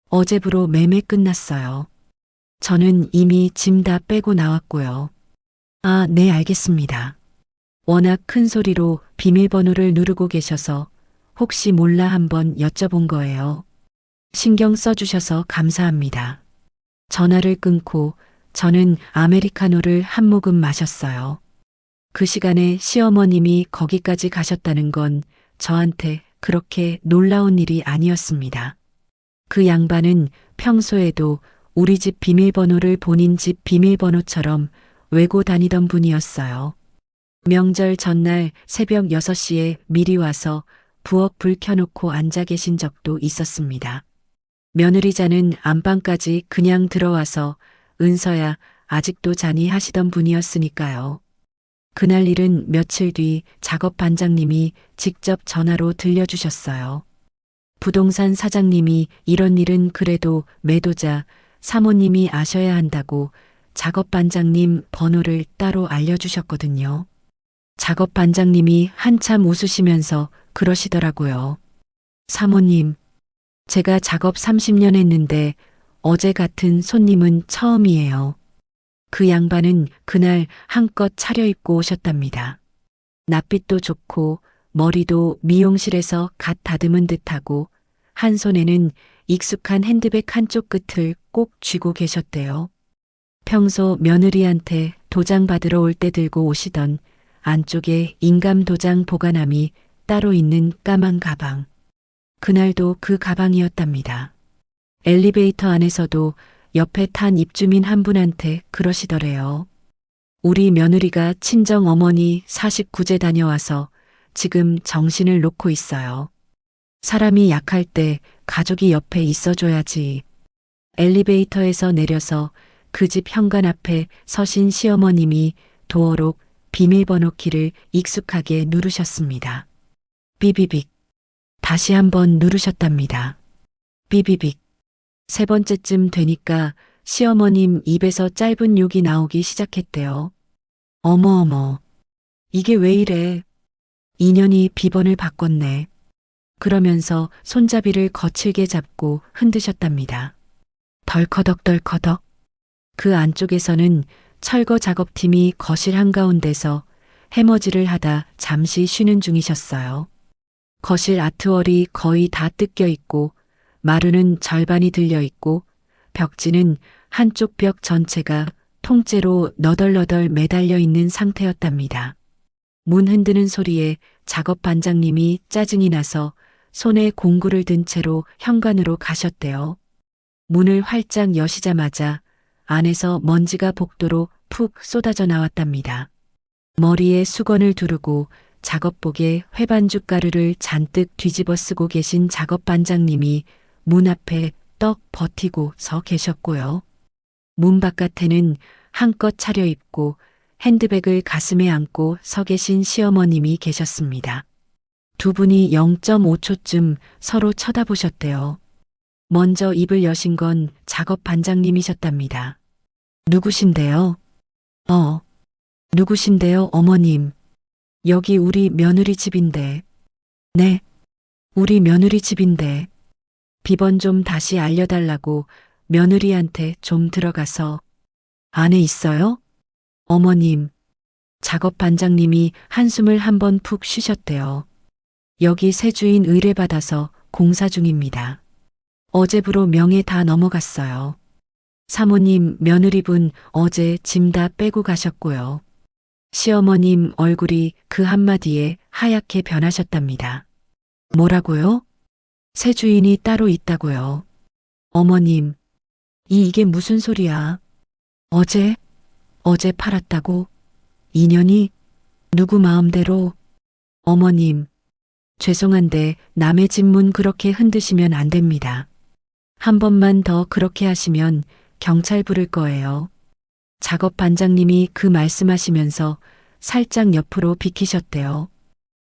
어제부로 매매 끝났어요. 저는 이미 짐 다 빼고 나왔고요. 아, 네, 알겠습니다. 워낙 큰 소리로 비밀번호를 누르고 계셔서 혹시 몰라 한번 여쭤본 거예요. 신경 써주셔서 감사합니다. 전화를 끊고 저는 아메리카노를 한 모금 마셨어요. 그 시간에 시어머님이 거기까지 가셨다는 건 저한테 그렇게 놀라운 일이 아니었습니다. 그 양반은 평소에도 우리 집 비밀번호를 본인 집 비밀번호처럼 외고 다니던 분이었어요. 명절 전날 새벽 6시에 미리 와서 부엌 불 켜놓고 앉아 계신 적도 있었습니다. 며느리자는 안방까지 그냥 들어와서 은서야 아직도 자니 하시던 분이었으니까요. 그날 일은 며칠 뒤 작업 반장님이 직접 전화로 들려주셨어요. 부동산 사장님이 이런 일은 그래도 매도자, 사모님이 아셔야 한다고 작업 반장님 번호를 따로 알려주셨거든요. 작업 반장님이 한참 웃으시면서 그러시더라고요. 사모님, 제가 작업 30년 했는데 어제 같은 손님은 처음이에요. 그 양반은 그날 한껏 차려입고 오셨답니다. 낯빛도 좋고 머리도 미용실에서 갓 다듬은 듯하고 한 손에는 익숙한 핸드백 한쪽 끝을 꼭 쥐고 계셨대요. 평소 며느리한테 도장 받으러 올 때 들고 오시던 안쪽에 인감 도장 보관함이 따로 있는 까만 가방. 그날도 그 가방이었답니다. 엘리베이터 안에서도 옆에 탄 입주민 한 분한테 그러시더래요. 우리 며느리가 친정 어머니 49제 다녀와서 지금 정신을 놓고 있어요. 사람이 약할 때 가족이 옆에 있어줘야지. 엘리베이터에서 내려서 그 집 현관 앞에 서신 시어머님이 도어록 비밀번호 키를 익숙하게 누르셨습니다. 삐비빅. 다시 한번 누르셨답니다. 삐비빅. 세 번째쯤 되니까 시어머님 입에서 짧은 욕이 나오기 시작했대요. 어머어머. 이게 왜 이래. 인연이 비번을 바꿨네. 그러면서 손잡이를 거칠게 잡고 흔드셨답니다. 덜커덕덜커덕. 그 안쪽에서는 철거 작업팀이 거실 한가운데서 해머지를 하다 잠시 쉬는 중이셨어요. 거실 아트월이 거의 다 뜯겨 있고 마루는 절반이 들려 있고 벽지는 한쪽 벽 전체가 통째로 너덜너덜 매달려 있는 상태였답니다. 문 흔드는 소리에 작업 반장님이 짜증이 나서 손에 공구를 든 채로 현관으로 가셨대요. 문을 활짝 여시자마자 안에서 먼지가 복도로 푹 쏟아져 나왔답니다. 머리에 수건을 두르고 작업복에 회반죽 가루를 잔뜩 뒤집어 쓰고 계신 작업 반장님이 문 앞에 떡 버티고 서 계셨고요. 문 바깥에는 한껏 차려입고 핸드백을 가슴에 안고 서 계신 시어머님이 계셨습니다. 두 분이 0.5초쯤 서로 쳐다보셨대요. 먼저 입을 여신 건 작업 반장님이셨답니다. 누구신데요? 누구신데요, 어머님? 여기 우리 며느리 집인데. 네, 우리 며느리 집인데. 비번 좀 다시 알려달라고 며느리한테 좀 들어가서. 안에 있어요? 어머님. 작업 반장님이 한숨을 한번 푹 쉬셨대요. 여기 새 주인 의뢰받아서 공사 중입니다. 어제부로 명에 다 넘어갔어요. 사모님 며느리분 어제 짐 다 빼고 가셨고요. 시어머님 얼굴이 그 한마디에 하얗게 변하셨답니다. 뭐라고요? 새 주인이 따로 있다고요. 어머님, 이게 무슨 소리야? 어제 팔았다고? 인연이? 누구 마음대로? 어머님, 죄송한데 남의 집 문 그렇게 흔드시면 안 됩니다. 한 번만 더 그렇게 하시면 경찰 부를 거예요. 작업 반장님이 그 말씀하시면서 살짝 옆으로 비키셨대요.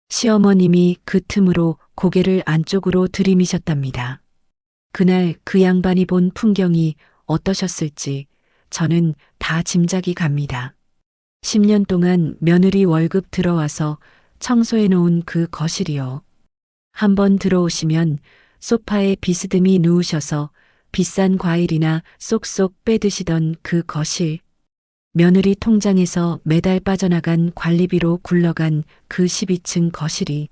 시어머님이 그 틈으로 고개를 안쪽으로 들이미셨답니다. 그날 그 양반이 본 풍경이 어떠셨을지 저는 다 짐작이 갑니다. 10년 동안 며느리 월급 들어와서 청소해 놓은 그 거실이요. 한번 들어오시면 소파에 비스듬히 누우셔서 비싼 과일이나 쏙쏙 빼드시던 그 거실. 며느리 통장에서 매달 빠져나간 관리비로 굴러간 그 12층 거실이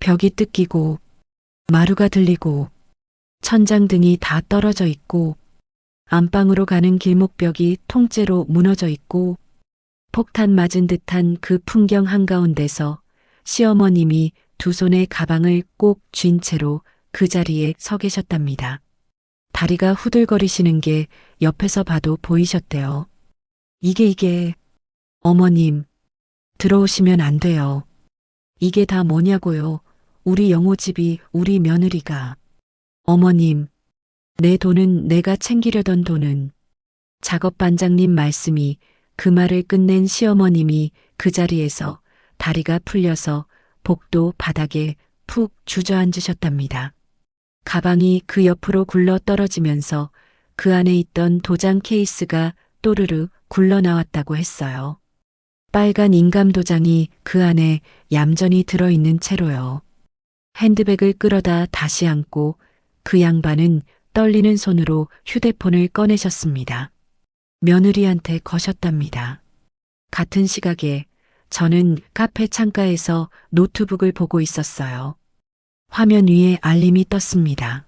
벽이 뜯기고 마루가 들리고 천장등이 다 떨어져 있고 안방으로 가는 길목벽이 통째로 무너져 있고 폭탄 맞은 듯한 그 풍경 한가운데서 시어머님이 두 손에 가방을 꼭 쥔 채로 그 자리에 서 계셨답니다. 다리가 후들거리시는 게 옆에서 봐도 보이셨대요. 이게 어머님 들어오시면 안 돼요. 이게 다 뭐냐고요. 우리 영호집이 우리 며느리가. 어머님 내 돈은 내가 챙기려던 돈은. 작업 반장님 말씀이 그 말을 끝낸 시어머님이 그 자리에서 다리가 풀려서 복도 바닥에 푹 주저앉으셨답니다. 가방이 그 옆으로 굴러 떨어지면서 그 안에 있던 도장 케이스가 또르르 굴러 나왔다고 했어요. 빨간 인감 도장이 그 안에 얌전히 들어있는 채로요. 핸드백을 끌어다 다시 안고 그 양반은 떨리는 손으로 휴대폰을 꺼내셨습니다. 며느리한테 거셨답니다. 같은 시각에 저는 카페 창가에서 노트북을 보고 있었어요. 화면 위에 알림이 떴습니다.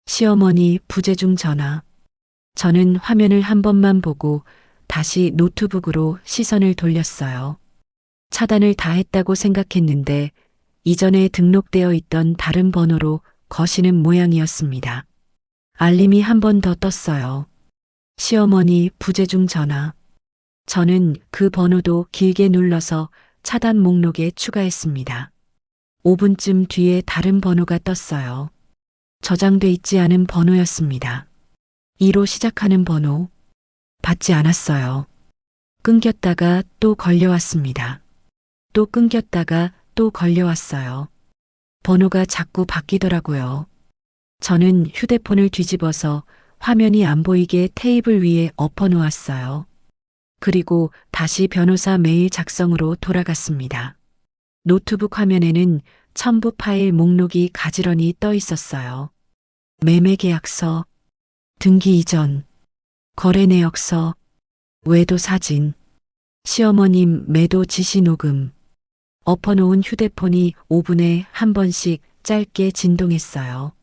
시어머니 부재중 전화. 저는 화면을 한 번만 보고 다시 노트북으로 시선을 돌렸어요. 차단을 다 했다고 생각했는데 이전에 등록되어 있던 다른 번호로 거시는 모양이었습니다. 알림이 한 번 더 떴어요. 시어머니 부재중 전화. 저는 그 번호도 길게 눌러서 차단 목록에 추가했습니다. 5분쯤 뒤에 다른 번호가 떴어요. 저장돼 있지 않은 번호였습니다. 2로 시작하는 번호. 받지 않았어요. 끊겼다가 또 걸려왔습니다. 또 끊겼다가 또 걸려왔어요. 번호가 자꾸 바뀌더라고요. 저는 휴대폰을 뒤집어서 화면이 안 보이게 테이블 위에 엎어 놓았어요. 그리고 다시 변호사 메일 작성으로 돌아갔습니다. 노트북 화면에는 첨부 파일 목록이 가지런히 떠 있었어요. 매매 계약서, 등기 이전, 거래 내역서, 외도 사진, 시어머님 매도 지시 녹음. 엎어놓은 휴대폰이 5분에 한 번씩 짧게 진동했어요.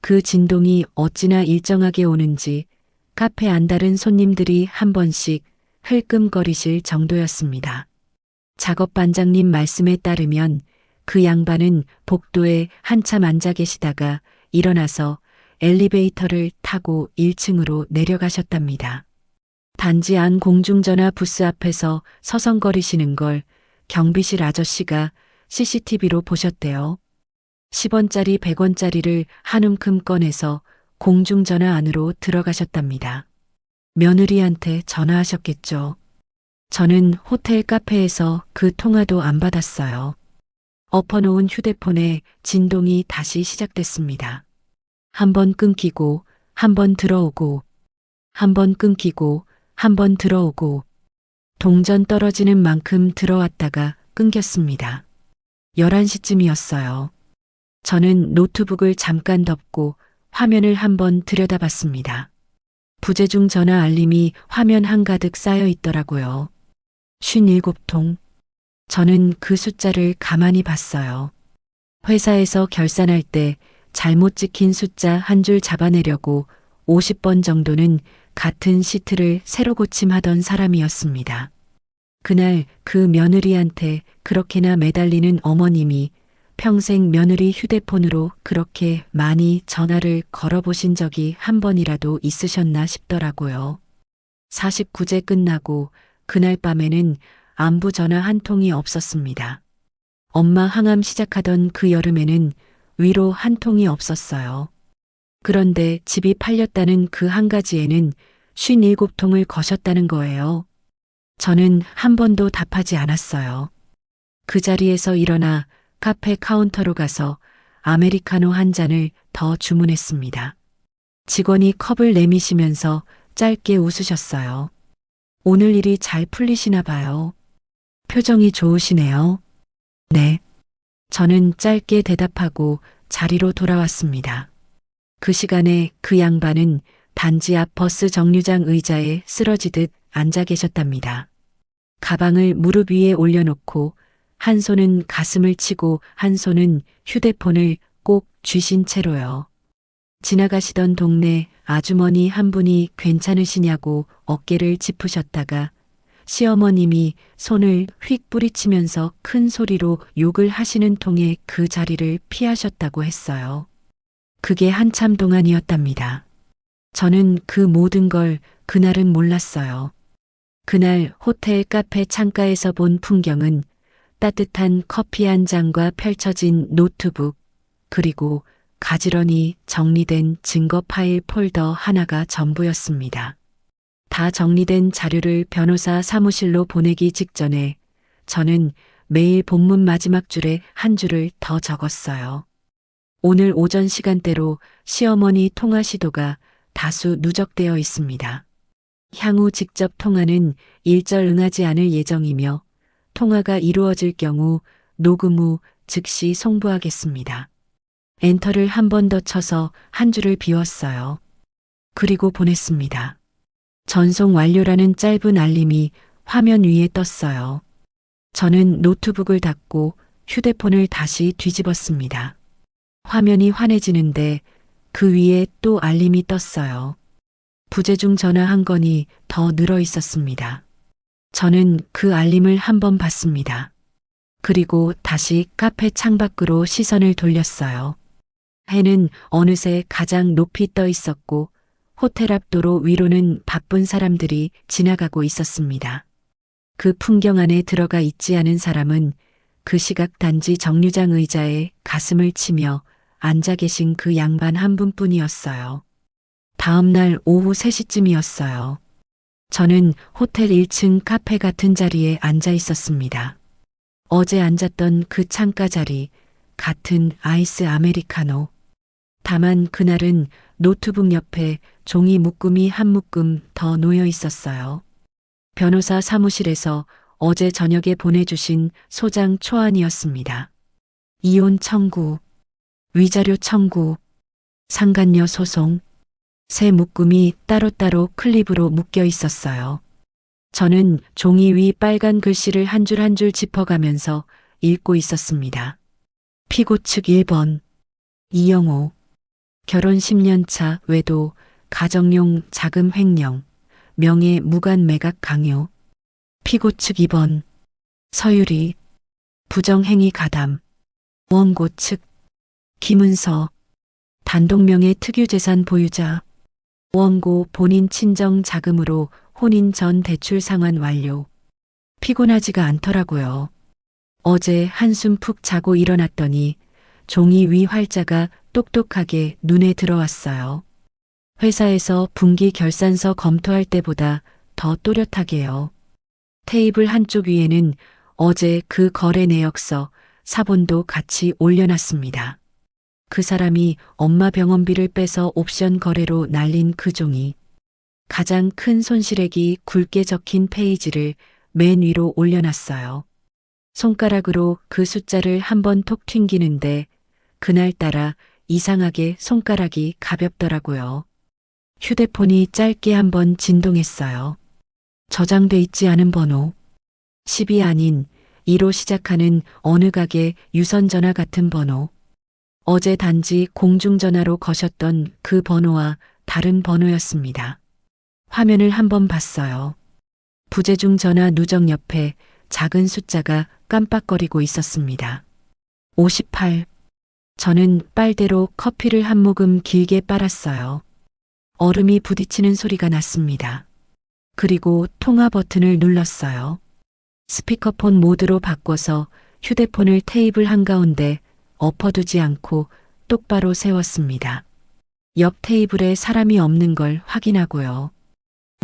그 진동이 어찌나 일정하게 오는지 카페 안다른 손님들이 한 번씩 흘끔거리실 정도였습니다. 작업 반장님 말씀에 따르면 그 양반은 복도에 한참 앉아 계시다가 일어나서 엘리베이터를 타고 1층으로 내려가셨답니다. 단지 안 공중전화 부스 앞에서 서성거리시는 걸 경비실 아저씨가 CCTV로 보셨대요. 10원짜리 100원짜리를 한 움큼 꺼내서 공중전화 안으로 들어가셨답니다. 며느리한테 전화하셨겠죠. 저는 호텔 카페에서 그 통화도 안 받았어요. 엎어놓은 휴대폰에 진동이 다시 시작됐습니다. 한 번 끊기고, 한 번 들어오고, 한 번 끊기고, 한 번 들어오고, 동전 떨어지는 만큼 들어왔다가 끊겼습니다. 11시쯤이었어요. 저는 노트북을 잠깐 덮고 화면을 한번 들여다봤습니다. 부재중 전화 알림이 화면 한가득 쌓여 있더라고요. 57통. 저는 그 숫자를 가만히 봤어요. 회사에서 결산할 때 잘못 찍힌 숫자 한 줄 잡아내려고 50번 정도는 같은 시트를 새로 고침하던 사람이었습니다. 그날 그 며느리한테 그렇게나 매달리는 어머님이 평생 며느리 휴대폰으로 그렇게 많이 전화를 걸어보신 적이 한 번이라도 있으셨나 싶더라고요. 49제 끝나고 그날 밤에는 안부 전화 한 통이 없었습니다. 엄마 항암 시작하던 그 여름에는 위로 한 통이 없었어요. 그런데 집이 팔렸다는 그 한 가지에는 57통을 거셨다는 거예요. 저는 한 번도 답하지 않았어요. 그 자리에서 일어나 카페 카운터로 가서 아메리카노 한 잔을 더 주문했습니다. 직원이 컵을 내미시면서 짧게 웃으셨어요. 오늘 일이 잘 풀리시나 봐요. 표정이 좋으시네요. 네. 저는 짧게 대답하고 자리로 돌아왔습니다. 그 시간에 그 양반은 단지 앞 버스 정류장 의자에 쓰러지듯 앉아 계셨답니다. 가방을 무릎 위에 올려놓고 한 손은 가슴을 치고 한 손은 휴대폰을 꼭 쥐신 채로요. 지나가시던 동네 아주머니 한 분이 괜찮으시냐고 어깨를 짚으셨다가 시어머님이 손을 휙 뿌리치면서 큰 소리로 욕을 하시는 통에 그 자리를 피하셨다고 했어요. 그게 한참 동안이었답니다. 저는 그 모든 걸 그날은 몰랐어요. 그날 호텔 카페 창가에서 본 풍경은 따뜻한 커피 한 잔과 펼쳐진 노트북, 그리고 가지런히 정리된 증거 파일 폴더 하나가 전부였습니다. 다 정리된 자료를 변호사 사무실로 보내기 직전에 저는 매일 본문 마지막 줄에 한 줄을 더 적었어요. 오늘 오전 시간대로 시어머니 통화 시도가 다수 누적되어 있습니다. 향후 직접 통화는 일절 응하지 않을 예정이며 통화가 이루어질 경우 녹음 후 즉시 송부하겠습니다. 엔터를 한 번 더 쳐서 한 줄을 비웠어요. 그리고 보냈습니다. 전송 완료라는 짧은 알림이 화면 위에 떴어요. 저는 노트북을 닫고 휴대폰을 다시 뒤집었습니다. 화면이 환해지는데 그 위에 또 알림이 떴어요. 부재중 전화 한 건이 더 늘어 있었습니다. 저는 그 알림을 한 번 봤습니다. 그리고 다시 카페 창밖으로 시선을 돌렸어요. 해는 어느새 가장 높이 떠 있었고 호텔 앞 도로 위로는 바쁜 사람들이 지나가고 있었습니다. 그 풍경 안에 들어가 있지 않은 사람은 그 시각 단지 정류장 의자에 가슴을 치며 앉아 계신 그 양반 한 분뿐이었어요. 다음 날 오후 3시쯤이었어요. 저는 호텔 1층 카페 같은 자리에 앉아 있었습니다. 어제 앉았던 그 창가 자리, 같은 아이스 아메리카노. 다만 그날은 노트북 옆에 종이 묶음이 한 묶음 더 놓여 있었어요. 변호사 사무실에서 어제 저녁에 보내주신 소장 초안이었습니다. 이혼 청구, 위자료 청구, 상간녀 소송, 세 묶음이 따로따로 클립으로 묶여 있었어요. 저는 종이 위 빨간 글씨를 한 줄 한 줄 짚어가면서 읽고 있었습니다. 피고 측 1번, 이영호, 결혼 10년 차 외도, 가정용 자금 횡령, 명예 무관 매각 강요, 피고 측 입원, 서유리, 부정행위 가담, 원고 측, 김은서, 단독명의 특유재산 보유자, 원고 본인 친정 자금으로 혼인 전 대출 상환 완료. 피곤하지가 않더라고요. 어제 한숨 푹 자고 일어났더니 종이 위 활자가 똑똑하게 눈에 들어왔어요. 회사에서 분기 결산서 검토할 때보다 더 또렷하게요. 테이블 한쪽 위에는 어제 그 거래 내역서, 사본도 같이 올려놨습니다. 그 사람이 엄마 병원비를 빼서 옵션 거래로 날린 그 종이, 가장 큰 손실액이 굵게 적힌 페이지를 맨 위로 올려놨어요. 손가락으로 그 숫자를 한번 톡 튕기는데 그날따라 이상하게 손가락이 가볍더라고요. 휴대폰이 짧게 한번 진동했어요. 저장돼 있지 않은 번호. 10이 아닌 2로 시작하는 어느 가게 유선전화 같은 번호. 어제 단지 공중전화로 거셨던 그 번호와 다른 번호였습니다. 화면을 한번 봤어요. 부재중 전화 누적 옆에 작은 숫자가 깜빡거리고 있었습니다. 58. 저는 빨대로 커피를 한 모금 길게 빨았어요. 얼음이 부딪히는 소리가 났습니다. 그리고 통화 버튼을 눌렀어요. 스피커폰 모드로 바꿔서 휴대폰을 테이블 한가운데 엎어두지 않고 똑바로 세웠습니다. 옆 테이블에 사람이 없는 걸 확인하고요.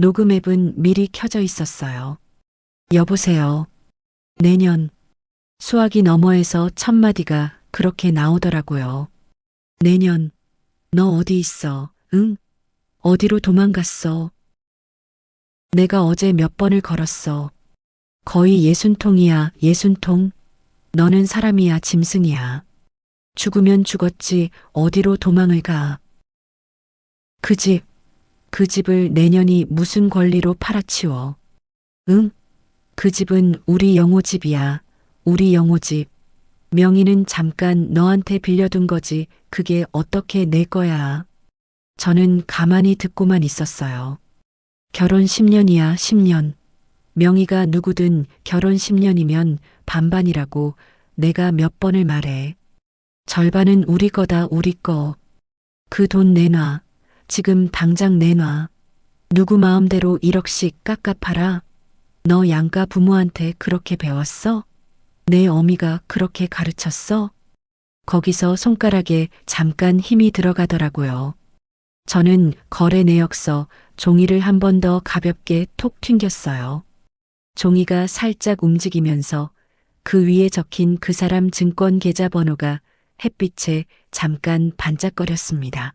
녹음 앱은 미리 켜져 있었어요. 여보세요. 내년. 수화기 너머에서 첫 마디가 그렇게 나오더라고요. 내년. 너 어디 있어? 응? 어디로 도망갔어? 내가 어제 몇 번을 걸었어. 거의 60통이야, 60통. 너는 사람이야, 짐승이야. 죽으면 죽었지, 어디로 도망을 가. 그 집을 내년이 무슨 권리로 팔아치워. 응? 그 집은 우리 영호 집이야. 우리 영호 집. 명의는 잠깐 너한테 빌려둔 거지. 그게 어떻게 내 거야. 저는 가만히 듣고만 있었어요. 결혼 10년이야, 10년. 명의가 누구든 결혼 10년이면 반반이라고 내가 몇 번을 말해. 절반은 우리 거다, 우리 거. 그 돈 내놔. 지금 당장 내놔. 누구 마음대로 1억씩 깎아 팔아? 너 양가 부모한테 그렇게 배웠어? 내 어미가 그렇게 가르쳤어? 거기서 손가락에 잠깐 힘이 들어가더라고요. 저는 거래 내역서 종이를 한 번 더 가볍게 톡 튕겼어요. 종이가 살짝 움직이면서 그 위에 적힌 그 사람 증권 계좌번호가 햇빛에 잠깐 반짝거렸습니다.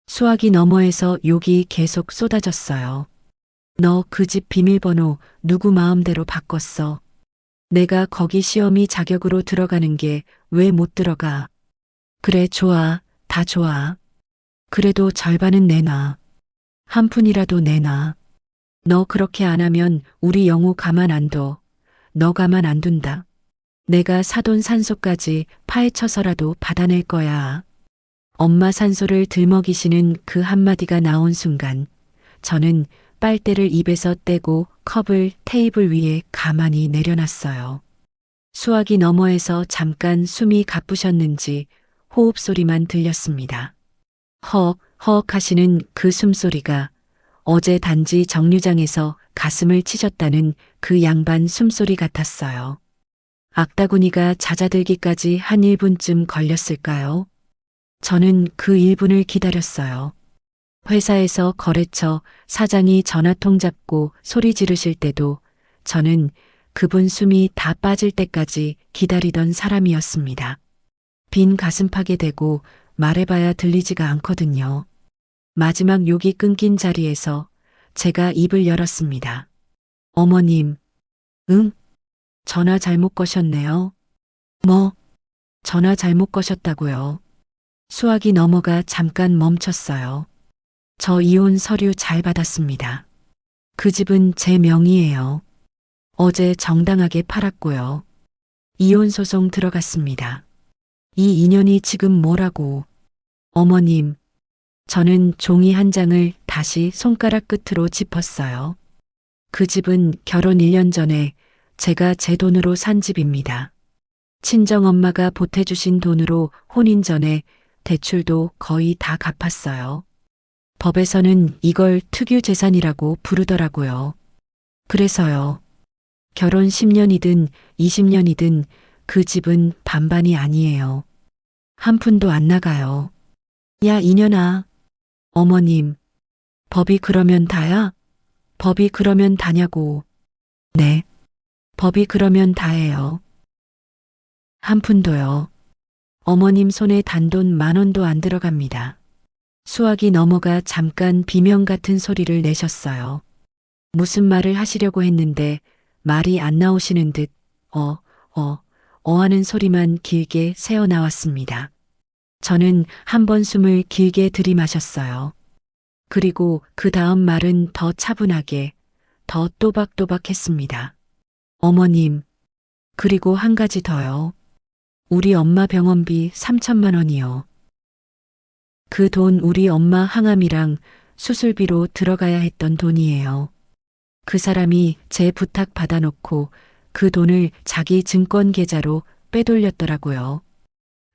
수화기 너머에서 욕이 계속 쏟아졌어요. 너 그 집 비밀번호 누구 마음대로 바꿨어. 내가 거기 시험이 자격으로 들어가는 게 왜 못 들어가. 그래, 좋아. 다 좋아. 그래도 절반은 내놔. 한 푼이라도 내놔. 너 그렇게 안 하면 우리 영호 가만 안 둬. 너 가만 안 둔다. 내가 사돈 산소까지 파헤쳐서라도 받아낼 거야. 엄마 산소를 들먹이시는 그 한마디가 나온 순간 저는 빨대를 입에서 떼고 컵을 테이블 위에 가만히 내려놨어요. 수화기 너머에서 잠깐 숨이 가쁘셨는지 호흡 소리만 들렸습니다. 허 하시는 그 숨소리가 어제 단지 정류장에서 가슴을 치셨다는 그 양반 숨소리 같았어요. 악다구니가 잦아들기까지 한 1분쯤 걸렸을까요? 저는 그 1분을 기다렸어요. 회사에서 거래처 사장이 전화통 잡고 소리 지르실 때도 저는 그분 숨이 다 빠질 때까지 기다리던 사람이었습니다. 빈 가슴팍에 대고 말해봐야 들리지가 않거든요. 마지막 욕이 끊긴 자리에서 제가 입을 열었습니다. 어머님. 응? 전화 잘못 거셨네요. 뭐? 전화 잘못 거셨다고요. 수화기 너머가 잠깐 멈췄어요. 저 이혼 서류 잘 받았습니다. 그 집은 제 명의예요. 어제 정당하게 팔았고요. 이혼 소송 들어갔습니다. 이 인연이 지금 뭐라고. 어머님. 저는 종이 한 장을 다시 손가락 끝으로 짚었어요. 그 집은 결혼 1년 전에 제가 제 돈으로 산 집입니다. 친정엄마가 보태주신 돈으로 혼인 전에 대출도 거의 다 갚았어요. 법에서는 이걸 특유재산이라고 부르더라고요. 그래서요. 결혼 10년이든 20년이든 그 집은 반반이 아니에요. 한 푼도 안 나가요. 야, 이년아. 어머님, 법이 그러면 다야? 법이 그러면 다냐고. 네, 법이 그러면 다예요. 한 푼도요. 어머님 손에 단돈 10,000원도 안 들어갑니다. 수학이 넘어가 잠깐 비명 같은 소리를 내셨어요. 무슨 말을 하시려고 했는데 말이 안 나오시는 듯 하는 소리만 길게 새어 나왔습니다. 저는 한 번 숨을 길게 들이마셨어요. 그리고 그 다음 말은 더 차분하게, 더 또박또박 했습니다. 어머님, 그리고 한 가지 더요. 우리 엄마 병원비 3천만 원이요. 그 돈 우리 엄마 항암이랑 수술비로 들어가야 했던 돈이에요. 그 사람이 제 부탁 받아놓고 그 돈을 자기 증권 계좌로 빼돌렸더라고요.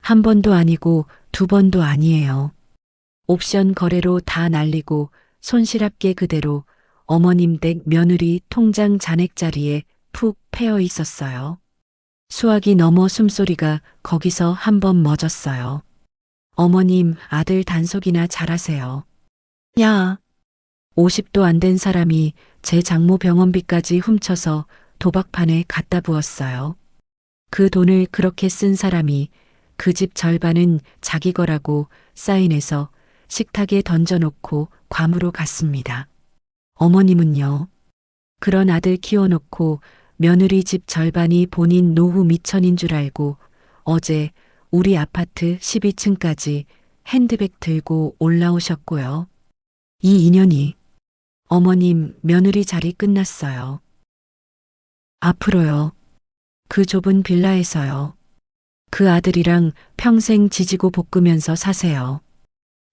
한 번도 아니고 두 번도 아니에요. 옵션 거래로 다 날리고 손실합계 그대로 어머님 댁 며느리 통장 잔액 자리에 푹 패여 있었어요. 수학이 넘어 숨소리가 거기서 한 번 멎었어요. 어머님, 아들 단속이나 잘하세요. 야, 50도 안 된 사람이 제 장모 병원비까지 훔쳐서 도박판에 갖다 부었어요. 그 돈을 그렇게 쓴 사람이 그 집 절반은 자기 거라고 사인해서 식탁에 던져놓고 괌으로 갔습니다. 어머님은요. 그런 아들 키워놓고 며느리 집 절반이 본인 노후 미천인 줄 알고 어제 우리 아파트 12층까지 핸드백 들고 올라오셨고요. 이 인연이 어머님 며느리 자리 끝났어요. 앞으로요. 그 좁은 빌라에서요. 그 아들이랑 평생 지지고 볶으면서 사세요.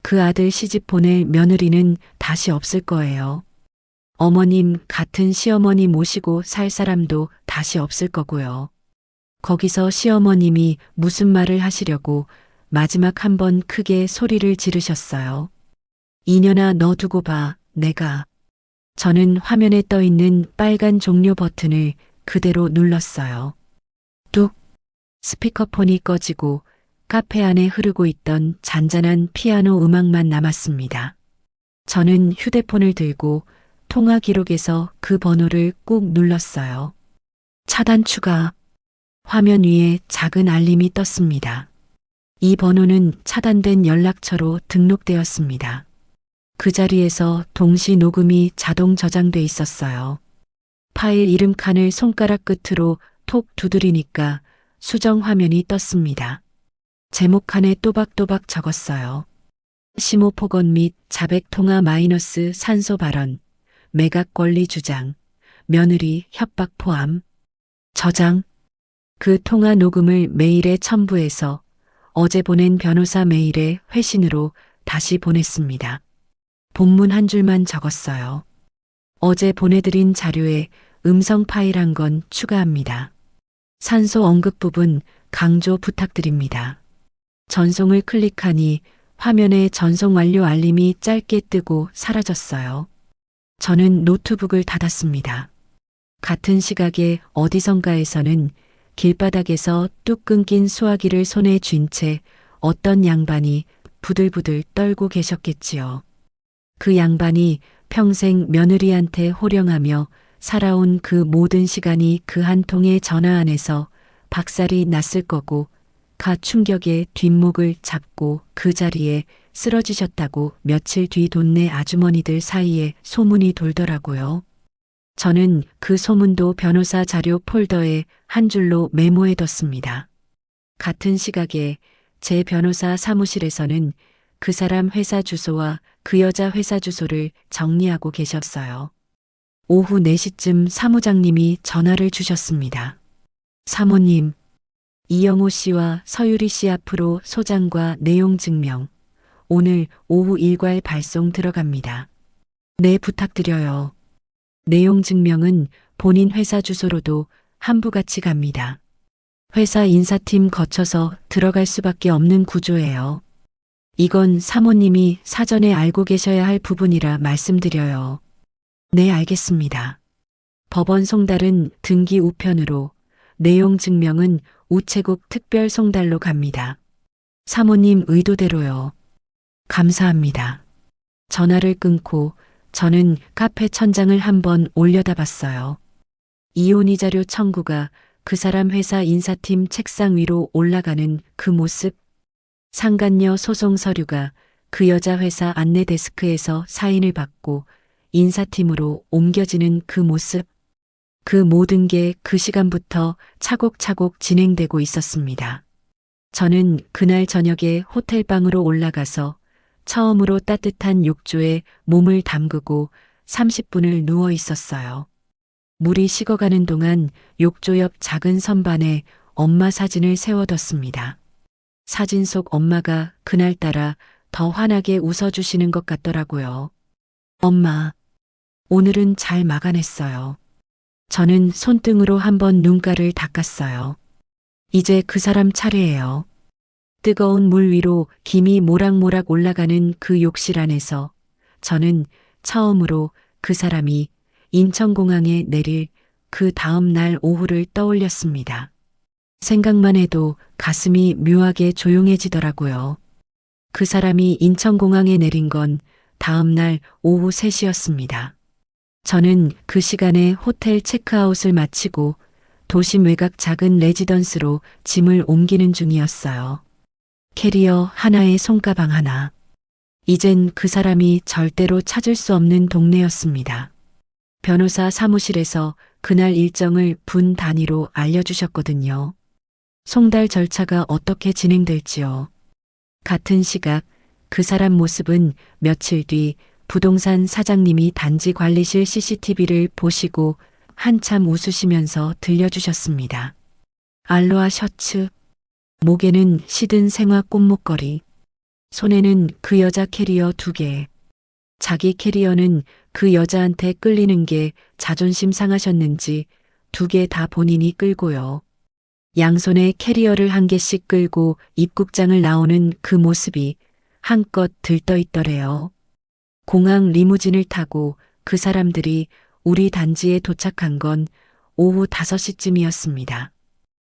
그 아들 시집 보낼 며느리는 다시 없을 거예요. 어머님 같은 시어머니 모시고 살 사람도 다시 없을 거고요. 거기서 시어머님이 무슨 말을 하시려고 마지막 한 번 크게 소리를 지르셨어요. 이년아 너 두고 봐, 내가. 저는 화면에 떠 있는 빨간 종료 버튼을 그대로 눌렀어요. 뚝. 스피커폰이 꺼지고 카페 안에 흐르고 있던 잔잔한 피아노 음악만 남았습니다. 저는 휴대폰을 들고 통화 기록에서 그 번호를 꾹 눌렀어요. 차단 추가. 화면 위에 작은 알림이 떴습니다. 이 번호는 차단된 연락처로 등록되었습니다. 그 자리에서 동시 녹음이 자동 저장돼 있었어요. 파일 이름 칸을 손가락 끝으로 톡 두드리니까 수정 화면이 떴습니다. 제목 칸에 또박또박 적었어요. 심호 폭언 및 자백 통화 마이너스 산소 발언, 매각 권리 주장, 며느리 협박 포함, 저장. 그 통화 녹음을 메일에 첨부해서 어제 보낸 변호사 메일에 회신으로 다시 보냈습니다. 본문 한 줄만 적었어요. 어제 보내드린 자료에 음성 파일 한 건 추가합니다. 산소 언급 부분 강조 부탁드립니다. 전송을 클릭하니 화면에 전송 완료 알림이 짧게 뜨고 사라졌어요. 저는 노트북을 닫았습니다. 같은 시각에 어디선가에서는 길바닥에서 뚝 끊긴 수화기를 손에 쥔 채 어떤 양반이 부들부들 떨고 계셨겠지요. 그 양반이 평생 며느리한테 호령하며 살아온 그 모든 시간이 그 한 통의 전화 안에서 박살이 났을 거고 가 충격에 뒷목을 잡고 그 자리에 쓰러지셨다고 며칠 뒤 동네 아주머니들 사이에 소문이 돌더라고요. 저는 그 소문도 변호사 자료 폴더에 한 줄로 메모해뒀습니다. 같은 시각에 제 변호사 사무실에서는 그 사람 회사 주소와 그 여자 회사 주소를 정리하고 계셨어요. 오후 4시쯤 사무장님이 전화를 주셨습니다. 사모님, 이영호 씨와 서유리 씨 앞으로 소장과 내용 증명, 오늘 오후 일괄 발송 들어갑니다. 네, 부탁드려요. 내용 증명은 본인 회사 주소로도 한부같이 갑니다. 회사 인사팀 거쳐서 들어갈 수밖에 없는 구조예요. 이건 사모님이 사전에 알고 계셔야 할 부분이라 말씀드려요. 네, 알겠습니다. 법원 송달은 등기 우편으로, 내용 증명은 우체국 특별 송달로 갑니다. 사모님 의도대로요. 감사합니다. 전화를 끊고 저는 카페 천장을 한번 올려다 봤어요. 이혼 이자료 청구가 그 사람 회사 인사팀 책상 위로 올라가는 그 모습, 상간녀 소송 서류가 그 여자 회사 안내 데스크에서 사인을 받고 인사팀으로 옮겨지는 그 모습, 그 모든 게 그 시간부터 차곡차곡 진행되고 있었습니다. 저는 그날 저녁에 호텔방으로 올라가서 처음으로 따뜻한 욕조에 몸을 담그고 30분을 누워 있었어요. 물이 식어가는 동안 욕조 옆 작은 선반에 엄마 사진을 세워뒀습니다. 사진 속 엄마가 그날따라 더 환하게 웃어주시는 것 같더라고요. 엄마, 오늘은 잘 막아냈어요. 저는 손등으로 한번 눈가를 닦았어요. 이제 그 사람 차례예요. 뜨거운 물 위로 김이 모락모락 올라가는 그 욕실 안에서 저는 처음으로 그 사람이 인천공항에 내릴 그 다음 날 오후를 떠올렸습니다. 생각만 해도 가슴이 묘하게 조용해지더라고요. 그 사람이 인천공항에 내린 건 다음 날 오후 3시였습니다. 저는 그 시간에 호텔 체크아웃을 마치고 도심 외곽 작은 레지던스로 짐을 옮기는 중이었어요. 캐리어 하나에 손가방 하나. 이젠 그 사람이 절대로 찾을 수 없는 동네였습니다. 변호사 사무실에서 그날 일정을 분 단위로 알려주셨거든요. 송달 절차가 어떻게 진행될지요. 같은 시각 그 사람 모습은 며칠 뒤 부동산 사장님이 단지 관리실 CCTV를 보시고 한참 웃으시면서 들려주셨습니다. 알로하 셔츠, 목에는 시든 생화 꽃목걸이, 손에는 그 여자 캐리어 2개. 자기 캐리어는 그 여자한테 끌리는 게 자존심 상하셨는지 2개 다 본인이 끌고요. 양손에 캐리어를 1개씩 끌고 입국장을 나오는 그 모습이 한껏 들떠있더래요. 공항 리무진을 타고 그 사람들이 우리 단지에 도착한 건 오후 5시쯤이었습니다.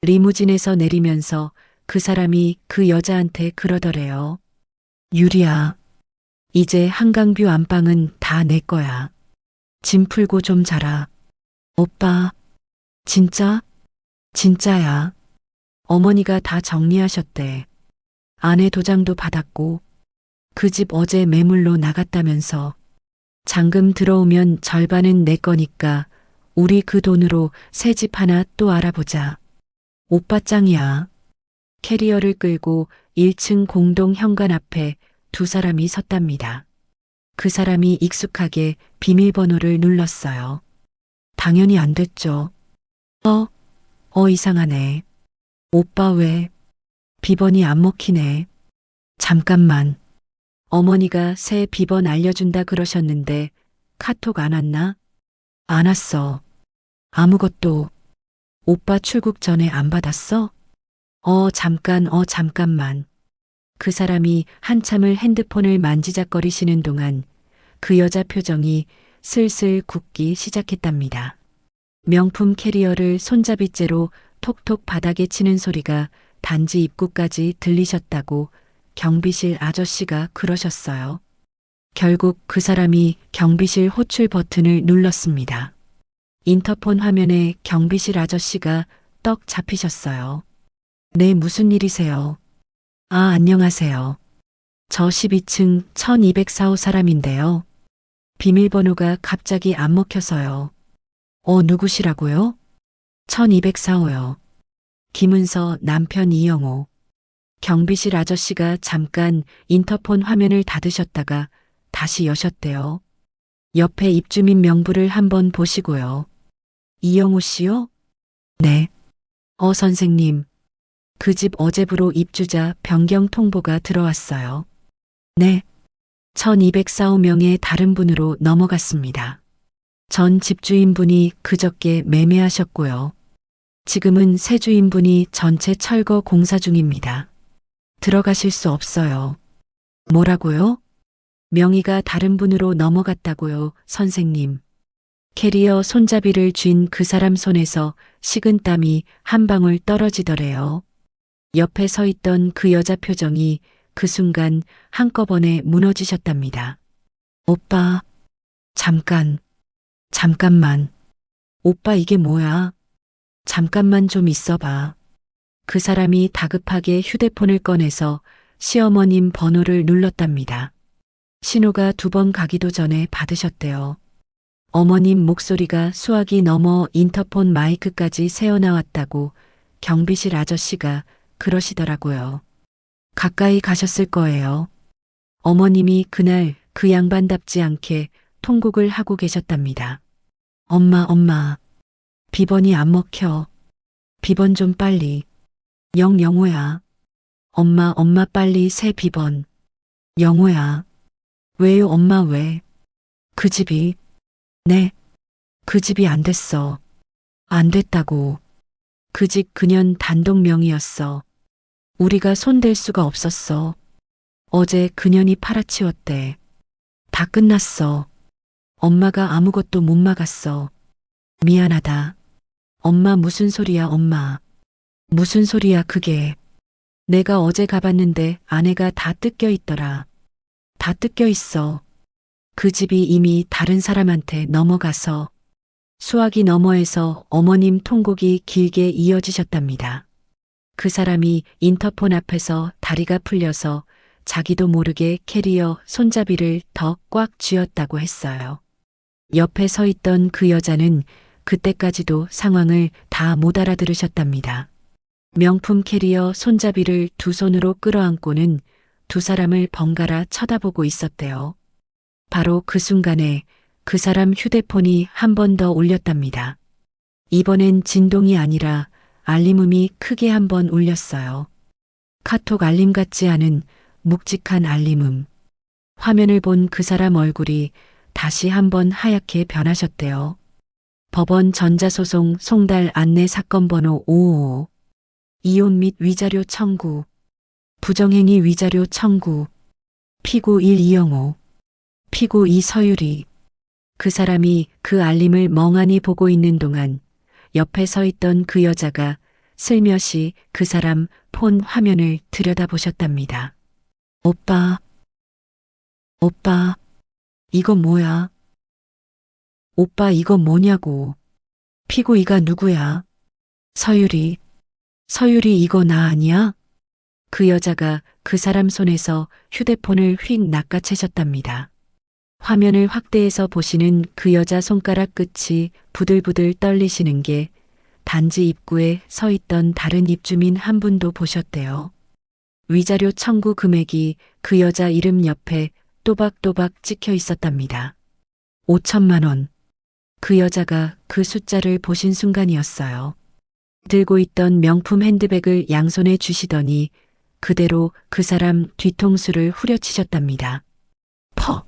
리무진에서 내리면서 그 사람이 그 여자한테 그러더래요. 유리야, 이제 한강뷰 안방은 다 내 거야. 짐 풀고 좀 자라. 오빠, 진짜? 진짜야. 어머니가 다 정리하셨대. 아내 도장도 받았고 그 집 어제 매물로 나갔다면서. 잔금 들어오면 절반은 내 거니까 우리 그 돈으로 새 집 하나 또 알아보자. 오빠 짱이야. 캐리어를 끌고 1층 공동 현관 앞에 2사람이 섰답니다. 그 사람이 익숙하게 비밀번호를 눌렀어요. 당연히 안 됐죠. 이상하네. 오빠 왜? 비번이 안 먹히네. 잠깐만. 어머니가 새 비번 알려준다 그러셨는데 카톡 안 왔나? 안 왔어. 아무것도. 오빠 출국 전에 안 받았어? 잠깐만. 그 사람이 한참을 핸드폰을 만지작거리시는 동안 그 여자 표정이 슬슬 굳기 시작했답니다. 명품 캐리어를 손잡이째로 톡톡 바닥에 치는 소리가 단지 입구까지 들리셨다고 경비실 아저씨가 그러셨어요. 결국 그 사람이 경비실 호출 버튼을 눌렀습니다. 인터폰 화면에 경비실 아저씨가 떡 잡히셨어요. 네, 무슨 일이세요? 안녕하세요. 저 12층 1204호 사람인데요. 비밀번호가 갑자기 안 먹혀서요. 누구시라고요? 1204호요. 김은서 남편 이영호. 경비실 아저씨가 잠깐 인터폰 화면을 닫으셨다가 다시 여셨대요. 옆에 입주민 명부를 한번 보시고요. 이영호 씨요? 네. 선생님. 그 집 어제부로 입주자 변경 통보가 들어왔어요. 네. 1204호명의 다른 분으로 넘어갔습니다. 전 집주인분이 그저께 매매하셨고요. 지금은 새 주인분이 전체 철거 공사 중입니다. 들어가실 수 없어요. 뭐라고요? 명의가 다른 분으로 넘어갔다고요, 선생님. 캐리어 손잡이를 쥔 그 사람 손에서 식은땀이 한 방울 떨어지더래요. 옆에 서 있던 그 여자 표정이 그 순간 한꺼번에 무너지셨답니다. 오빠, 잠깐만. 오빠 이게 뭐야? 잠깐만 좀 있어봐. 그 사람이 다급하게 휴대폰을 꺼내서 시어머님 번호를 눌렀답니다. 신호가 2번 가기도 전에 받으셨대요. 어머님 목소리가 수화기 넘어 인터폰 마이크까지 새어나왔다고 경비실 아저씨가 그러시더라고요. 가까이 가셨을 거예요. 어머님이 그날 그 양반답지 않게 통곡을 하고 계셨답니다. 엄마, 비번이 안 먹혀. 비번 좀 빨리. 영호야. 엄마 빨리 새 비번. 영호야. 왜요 엄마 왜? 그 집이. 네. 그 집이 안 됐어. 안 됐다고. 그 집 그년 단독 명의였어. 우리가 손댈 수가 없었어. 어제 그년이 팔아치웠대. 다 끝났어. 엄마가 아무것도 못 막았어. 미안하다. 엄마 무슨 소리야 엄마. 무슨 소리야 그게. 내가 어제 가봤는데 안에가 다 뜯겨 있더라. 다 뜯겨 있어. 그 집이 이미 다른 사람한테 넘어가서. 수화기 너머에서 어머님 통곡이 길게 이어지셨답니다. 그 사람이 인터폰 앞에서 다리가 풀려서 자기도 모르게 캐리어 손잡이를 더 꽉 쥐었다고 했어요. 옆에 서 있던 그 여자는 그때까지도 상황을 다 못 알아들으셨답니다. 명품 캐리어 손잡이를 2손으로 끌어안고는 2 사람을 번갈아 쳐다보고 있었대요. 바로 그 순간에 그 사람 휴대폰이 한 번 더 울렸답니다. 이번엔 진동이 아니라 알림음이 크게 한 번 울렸어요. 카톡 알림 같지 않은 묵직한 알림음. 화면을 본 그 사람 얼굴이 다시 한번 하얗게 변하셨대요. 법원 전자소송 송달 안내 사건 번호 555. 이혼 및 위자료 청구. 부정행위 위자료 청구. 피고 1 이영호. 피고 2 서유리. 그 사람이 그 알림을 멍하니 보고 있는 동안 옆에 서 있던 그 여자가 슬며시 그 사람 폰 화면을 들여다보셨답니다. 오빠, 이거 뭐야? 오빠 이거 뭐냐고. 피고 2가 누구야? 서유리 이거 나 아니야? 그 여자가 그 사람 손에서 휴대폰을 휙 낚아채셨답니다. 화면을 확대해서 보시는 그 여자 손가락 끝이 부들부들 떨리시는 게 단지 입구에 서 있던 다른 입주민 한 분도 보셨대요. 위자료 청구 금액이 그 여자 이름 옆에 또박또박 찍혀 있었답니다. 5천만 원. 그 여자가 그 숫자를 보신 순간이었어요. 들고 있던 명품 핸드백을 양손에 주시더니 그대로 그 사람 뒤통수를 후려치셨답니다. 퍽!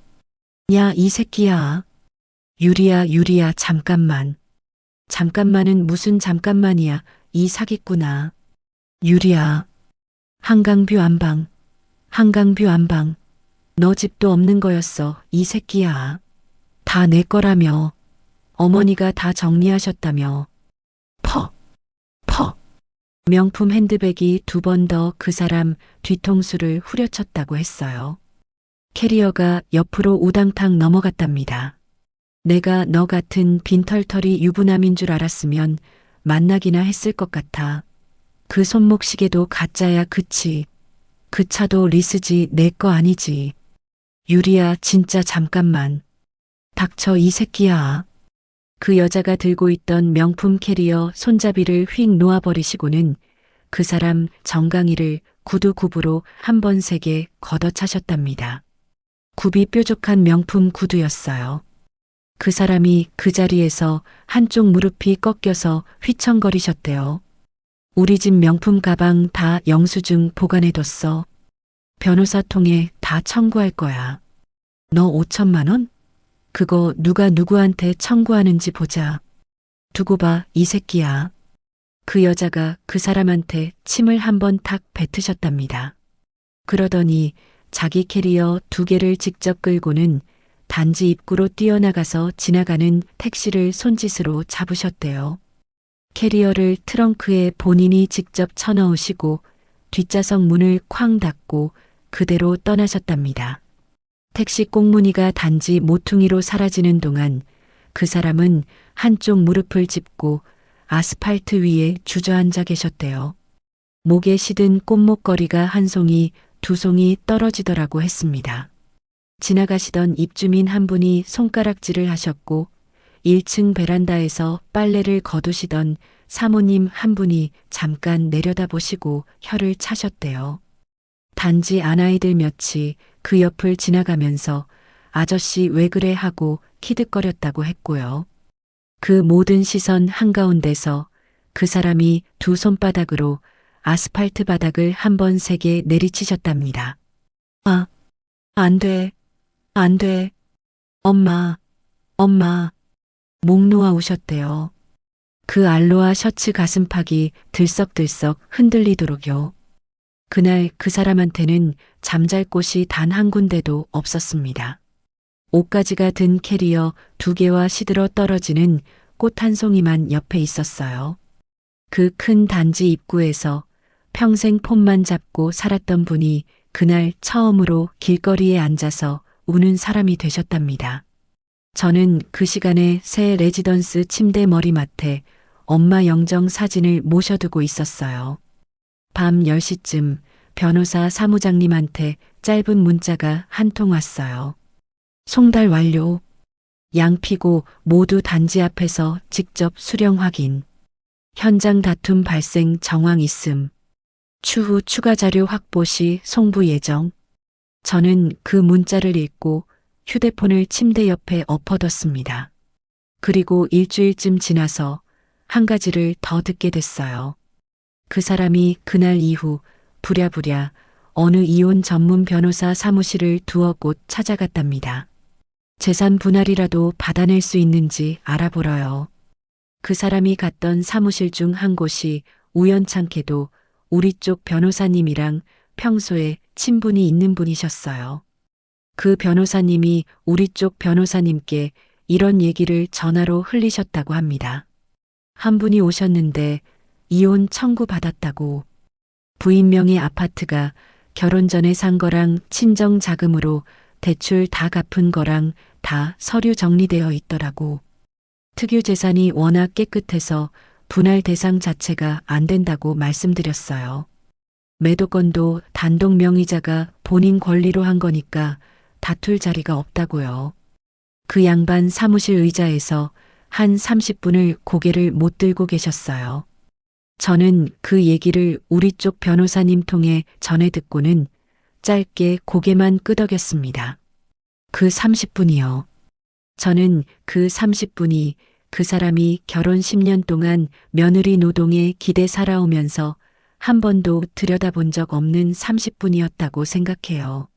야, 이 새끼야. 유리야, 잠깐만. 잠깐만은 무슨 잠깐만이야, 이 사기꾼아. 유리야. 한강뷰 안방. 너 집도 없는 거였어, 이 새끼야. 다 내 거라며. 어머니가 다 정리하셨다며. 퍽! 명품 핸드백이 2번 더 그 사람 뒤통수를 후려쳤다고 했어요. 캐리어가 옆으로 우당탕 넘어갔답니다. 내가 너 같은 빈털터리 유부남인 줄 알았으면 만나기나 했을 것 같아. 그 손목시계도 가짜야 그치. 그 차도 리스지 내 거 아니지. 유리야 진짜 잠깐만. 닥쳐 이 새끼야. 그 여자가 들고 있던 명품 캐리어 손잡이를 휙 놓아버리시고는 그 사람 정강이를 구두 굽으로 한 번 세게 걷어차셨답니다. 굽이 뾰족한 명품 구두였어요. 그 사람이 그 자리에서 한쪽 무릎이 꺾여서 휘청거리셨대요. 우리 집 명품 가방 다 영수증 그거 누가 누구한테 청구하는지 보자. 두고 봐, 이 새끼야. 그 여자가 그 사람한테 침을 한번 탁 뱉으셨답니다. 그러더니 자기 캐리어 2개를 직접 끌고는 단지 입구로 뛰어나가서 지나가는 택시를 손짓으로 잡으셨대요. 캐리어를 트렁크에 본인이 직접 쳐넣으시고 뒷좌석 문을 쾅 닫고 그대로 떠나셨답니다. 택시 꽁무니가 단지 모퉁이로 사라지는 동안 그 사람은 한쪽 무릎을 짚고 아스팔트 위에 주저앉아 계셨대요. 목에 시든 꽃목걸이가 한 송이, 2송이 떨어지더라고 했습니다. 지나가시던 입주민 한 분이 손가락질을 하셨고 1층 베란다에서 빨래를 거두시던 사모님 한 분이 잠깐 내려다보시고 혀를 차셨대요. 단지 아나이들 몇이 그 옆을 지나가면서 아저씨 왜 그래 하고 키득거렸다고 했고요. 그 모든 시선 한가운데서 그 사람이 2 손바닥으로 아스팔트 바닥을 한 번 세게 내리치셨답니다. 아, 안 돼, 안 돼. 엄마, 엄마. 목 놓아 우셨대요. 그 알로하 셔츠 가슴팍이 들썩들썩 흔들리도록요. 그날 그 사람한테는 잠잘 곳이 단 한 군데도 없었습니다. 옷가지가 든 캐리어 2개와 시들어 떨어지는 꽃 한 송이만 옆에 있었어요. 그 큰 단지 입구에서 평생 폰만 잡고 살았던 분이 그날 처음으로 길거리에 앉아서 우는 사람이 되셨답니다. 저는 그 시간에 새 레지던스 침대 머리맡에 엄마 영정 사진을 모셔두고 있었어요. 밤 10시쯤 변호사 사무장님한테 짧은 문자가 한 통 왔어요. 송달 완료. 양피고 모두 단지 앞에서 직접 수령 확인. 현장 다툼 발생 정황 있음. 추후 추가 자료 확보 시 송부 예정. 저는 그 문자를 읽고 휴대폰을 침대 옆에 엎어뒀습니다. 그리고 일주일쯤 지나서 한 가지를 더 듣게 됐어요. 그 사람이 그날 이후 부랴부랴 어느 이혼 전문 변호사 사무실을 두어 곳 찾아갔답니다. 재산 분할이라도 받아낼 수 있는지 알아보러요. 그 사람이 갔던 사무실 중 한 곳이 우연찮게도 우리 쪽 변호사님이랑 평소에 친분이 있는 분이셨어요. 그 변호사님이 우리 쪽 변호사님께 이런 얘기를 전화로 흘리셨다고 합니다. 한 분이 오셨는데 이혼 청구 받았다고. 부인 명의 아파트가 결혼 전에 산 거랑 친정 자금으로 대출 다 갚은 거랑 다 서류 정리되어 있더라고. 특유 재산이 워낙 깨끗해서 분할 대상 자체가 안 된다고 말씀드렸어요. 매도건도 단독 명의자가 본인 권리로 한 거니까 다툴 자리가 없다고요. 그 양반 사무실 의자에서 한 30분을 고개를 못 들고 계셨어요. 저는 그 얘기를 우리 쪽 변호사님 통해 전해 듣고는 짧게 고개만 끄덕였습니다. 그 30분이요. 저는 그 30분이 그 사람이 결혼 10년 동안 며느리 노동에 기대 살아오면서 한 번도 들여다본 적 없는 30분이었다고 생각해요.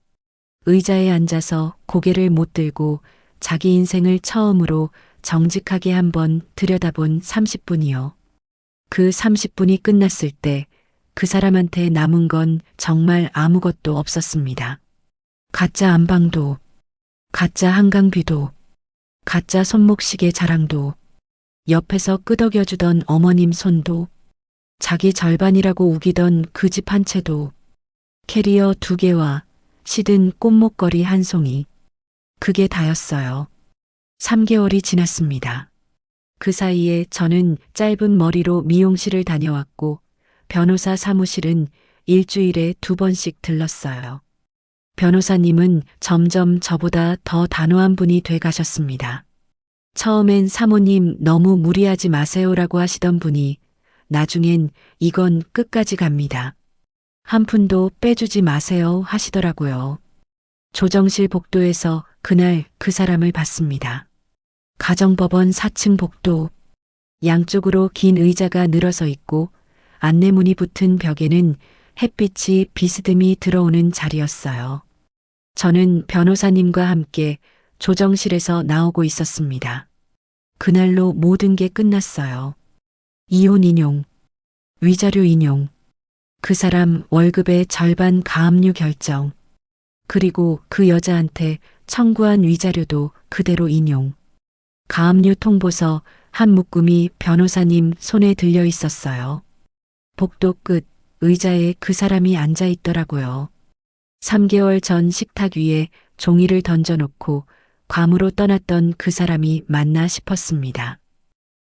의자에 앉아서 고개를 못 들고 자기 인생을 처음으로 정직하게 한번 들여다본 30분이요. 그 30분이 끝났을 때 그 사람한테 남은 건 정말 아무것도 없었습니다. 가짜 안방도, 가짜 한강뷰도, 가짜 손목시계 자랑도, 옆에서 끄덕여주던 어머님 손도, 자기 절반이라고 우기던 그 집 한 채도, 캐리어 2개와 시든 꽃목걸이 한 송이. 그게 다였어요. 3개월이 지났습니다. 그 사이에 저는 짧은 머리로 미용실을 다녀왔고 변호사 사무실은 일주일에 2번씩 들렀어요. 변호사님은 점점 저보다 더 단호한 분이 돼 가셨습니다. 처음엔 사모님 너무 무리하지 마세요라고 하시던 분이 나중엔 이건 끝까지 갑니다. 한 푼도 빼주지 마세요 하시더라고요. 조정실 복도에서 그날 그 사람을 봤습니다. 가정법원 4층 복도. 양쪽으로 긴 의자가 늘어서 있고 안내문이 붙은 벽에는 햇빛이 비스듬히 들어오는 자리였어요. 저는 변호사님과 함께 조정실에서 나오고 있었습니다. 그날로 모든 게 끝났어요. 이혼 인용, 위자료 인용, 그 사람 월급의 절반 가압류 결정, 그리고 그 여자한테 청구한 위자료도 그대로 인용. 가압류 통보서 한 묶음이 변호사님 손에 들려 있었어요. 복도 끝 의자에 그 사람이 앉아 있더라고요. 3개월 전 식탁 위에 종이를 던져놓고 괌으로 떠났던 그 사람이 맞나 싶었습니다.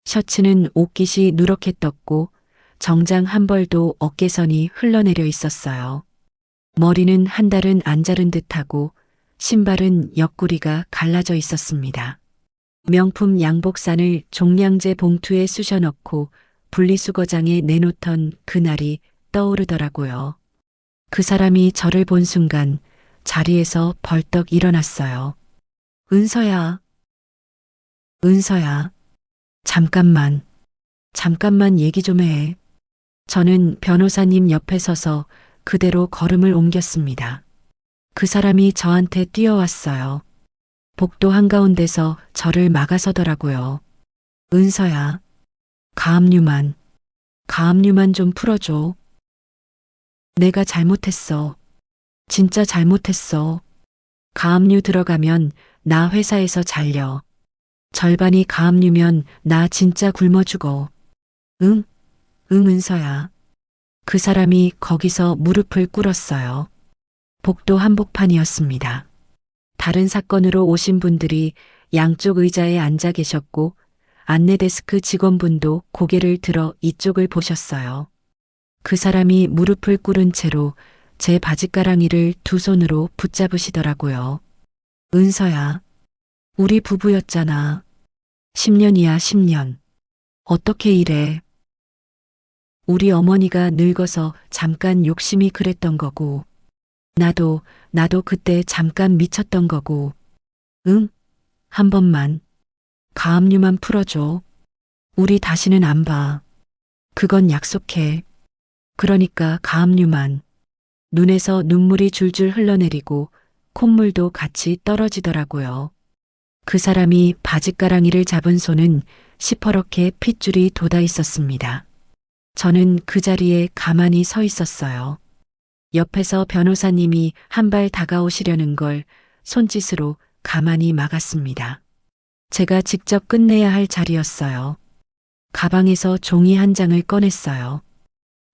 셔츠는 옷깃이 누렇게 떴고 정장 한 벌도 어깨선이 흘러내려 있었어요. 머리는 한 달은 안 자른 듯하고 신발은 옆구리가 갈라져 있었습니다. 명품 양복산을 종량제 봉투에 쑤셔 넣고 분리수거장에 내놓던 그날이 떠오르더라고요. 그 사람이 저를 본 순간 자리에서 벌떡 일어났어요. 은서야, 은서야, 잠깐만 얘기 좀 해. 저는 변호사님 옆에 서서 그대로 걸음을 옮겼습니다. 그 사람이 저한테 뛰어왔어요. 복도 한가운데서 저를 막아서더라고요. 은서야, 가압류만 좀 풀어줘. 내가 잘못했어. 진짜 잘못했어. 가압류 들어가면 나 회사에서 잘려. 절반이 가압류면 나 진짜 굶어 죽어. 응, 은서야. 그 사람이 거기서 무릎을 꿇었어요. 복도 한복판이었습니다. 다른 사건으로 오신 분들이 양쪽 의자에 앉아 계셨고 안내데스크 직원분도 고개를 들어 이쪽을 보셨어요. 그 사람이 무릎을 꿇은 채로 제 바짓가랑이를 두 손으로 붙잡으시더라고요. 은서야, 우리 부부였잖아. 10년이야, 10년. 어떻게 이래? 우리 어머니가 늙어서 잠깐 욕심이 그랬던 거고, 나도 그때 잠깐 미쳤던 거고, 응? 한 번만. 가압류만 풀어줘. 우리 다시는 안 봐. 그건 약속해. 그러니까 가압류만. 눈에서 눈물이 줄줄 흘러내리고 콧물도 같이 떨어지더라고요. 그 사람이 바짓가랑이를 잡은 손은 시퍼렇게 핏줄이 돋아 있었습니다. 저는 그 자리에 가만히 서 있었어요. 옆에서 변호사님이 한 발 다가오시려는 걸 손짓으로 가만히 막았습니다. 제가 직접 끝내야 할 자리였어요. 가방에서 종이 한 장을 꺼냈어요.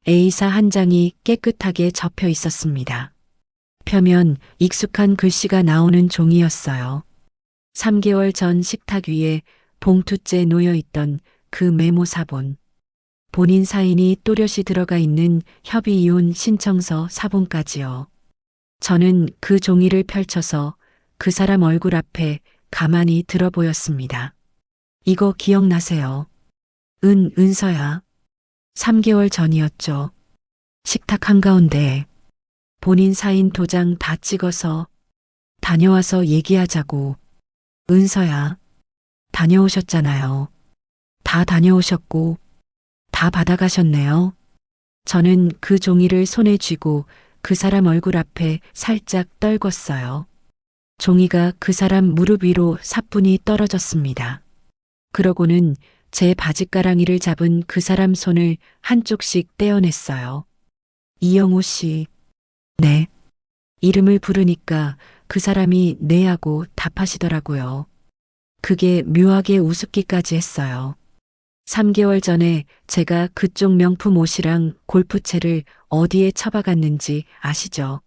A사 한 장이 깨끗하게 접혀 있었습니다. 펴면 익숙한 글씨가 나오는 종이였어요. 3개월 전 식탁 위에 봉투째 놓여 있던 그 메모 사본. 본인 사인이 또렷이 들어가 있는 협의이혼 신청서 사본까지요. 저는 그 종이를 펼쳐서 그 사람 얼굴 앞에 가만히 들어 보였습니다. 이거 기억나세요? 은서야. 3개월 전이었죠. 식탁 한가운데 본인 사인 도장 다 찍어서 다녀와서 얘기하자고. 은서야, 다녀오셨잖아요. 다 다녀오셨고 다 받아가셨네요. 저는 그 종이를 손에 쥐고 그 사람 얼굴 앞에 살짝 떨궜어요. 종이가 그 사람 무릎 위로 사뿐히 떨어졌습니다. 그러고는 제 바짓가랑이를 잡은 그 사람 손을 한쪽씩 떼어냈어요. 이영호 씨. 네. 이름을 부르니까 그 사람이 네 하고 답하시더라고요. 그게 묘하게 우습기까지 했어요. 3개월 전에 제가 그쪽 명품 옷이랑 골프채를 어디에 처박았는지 아시죠?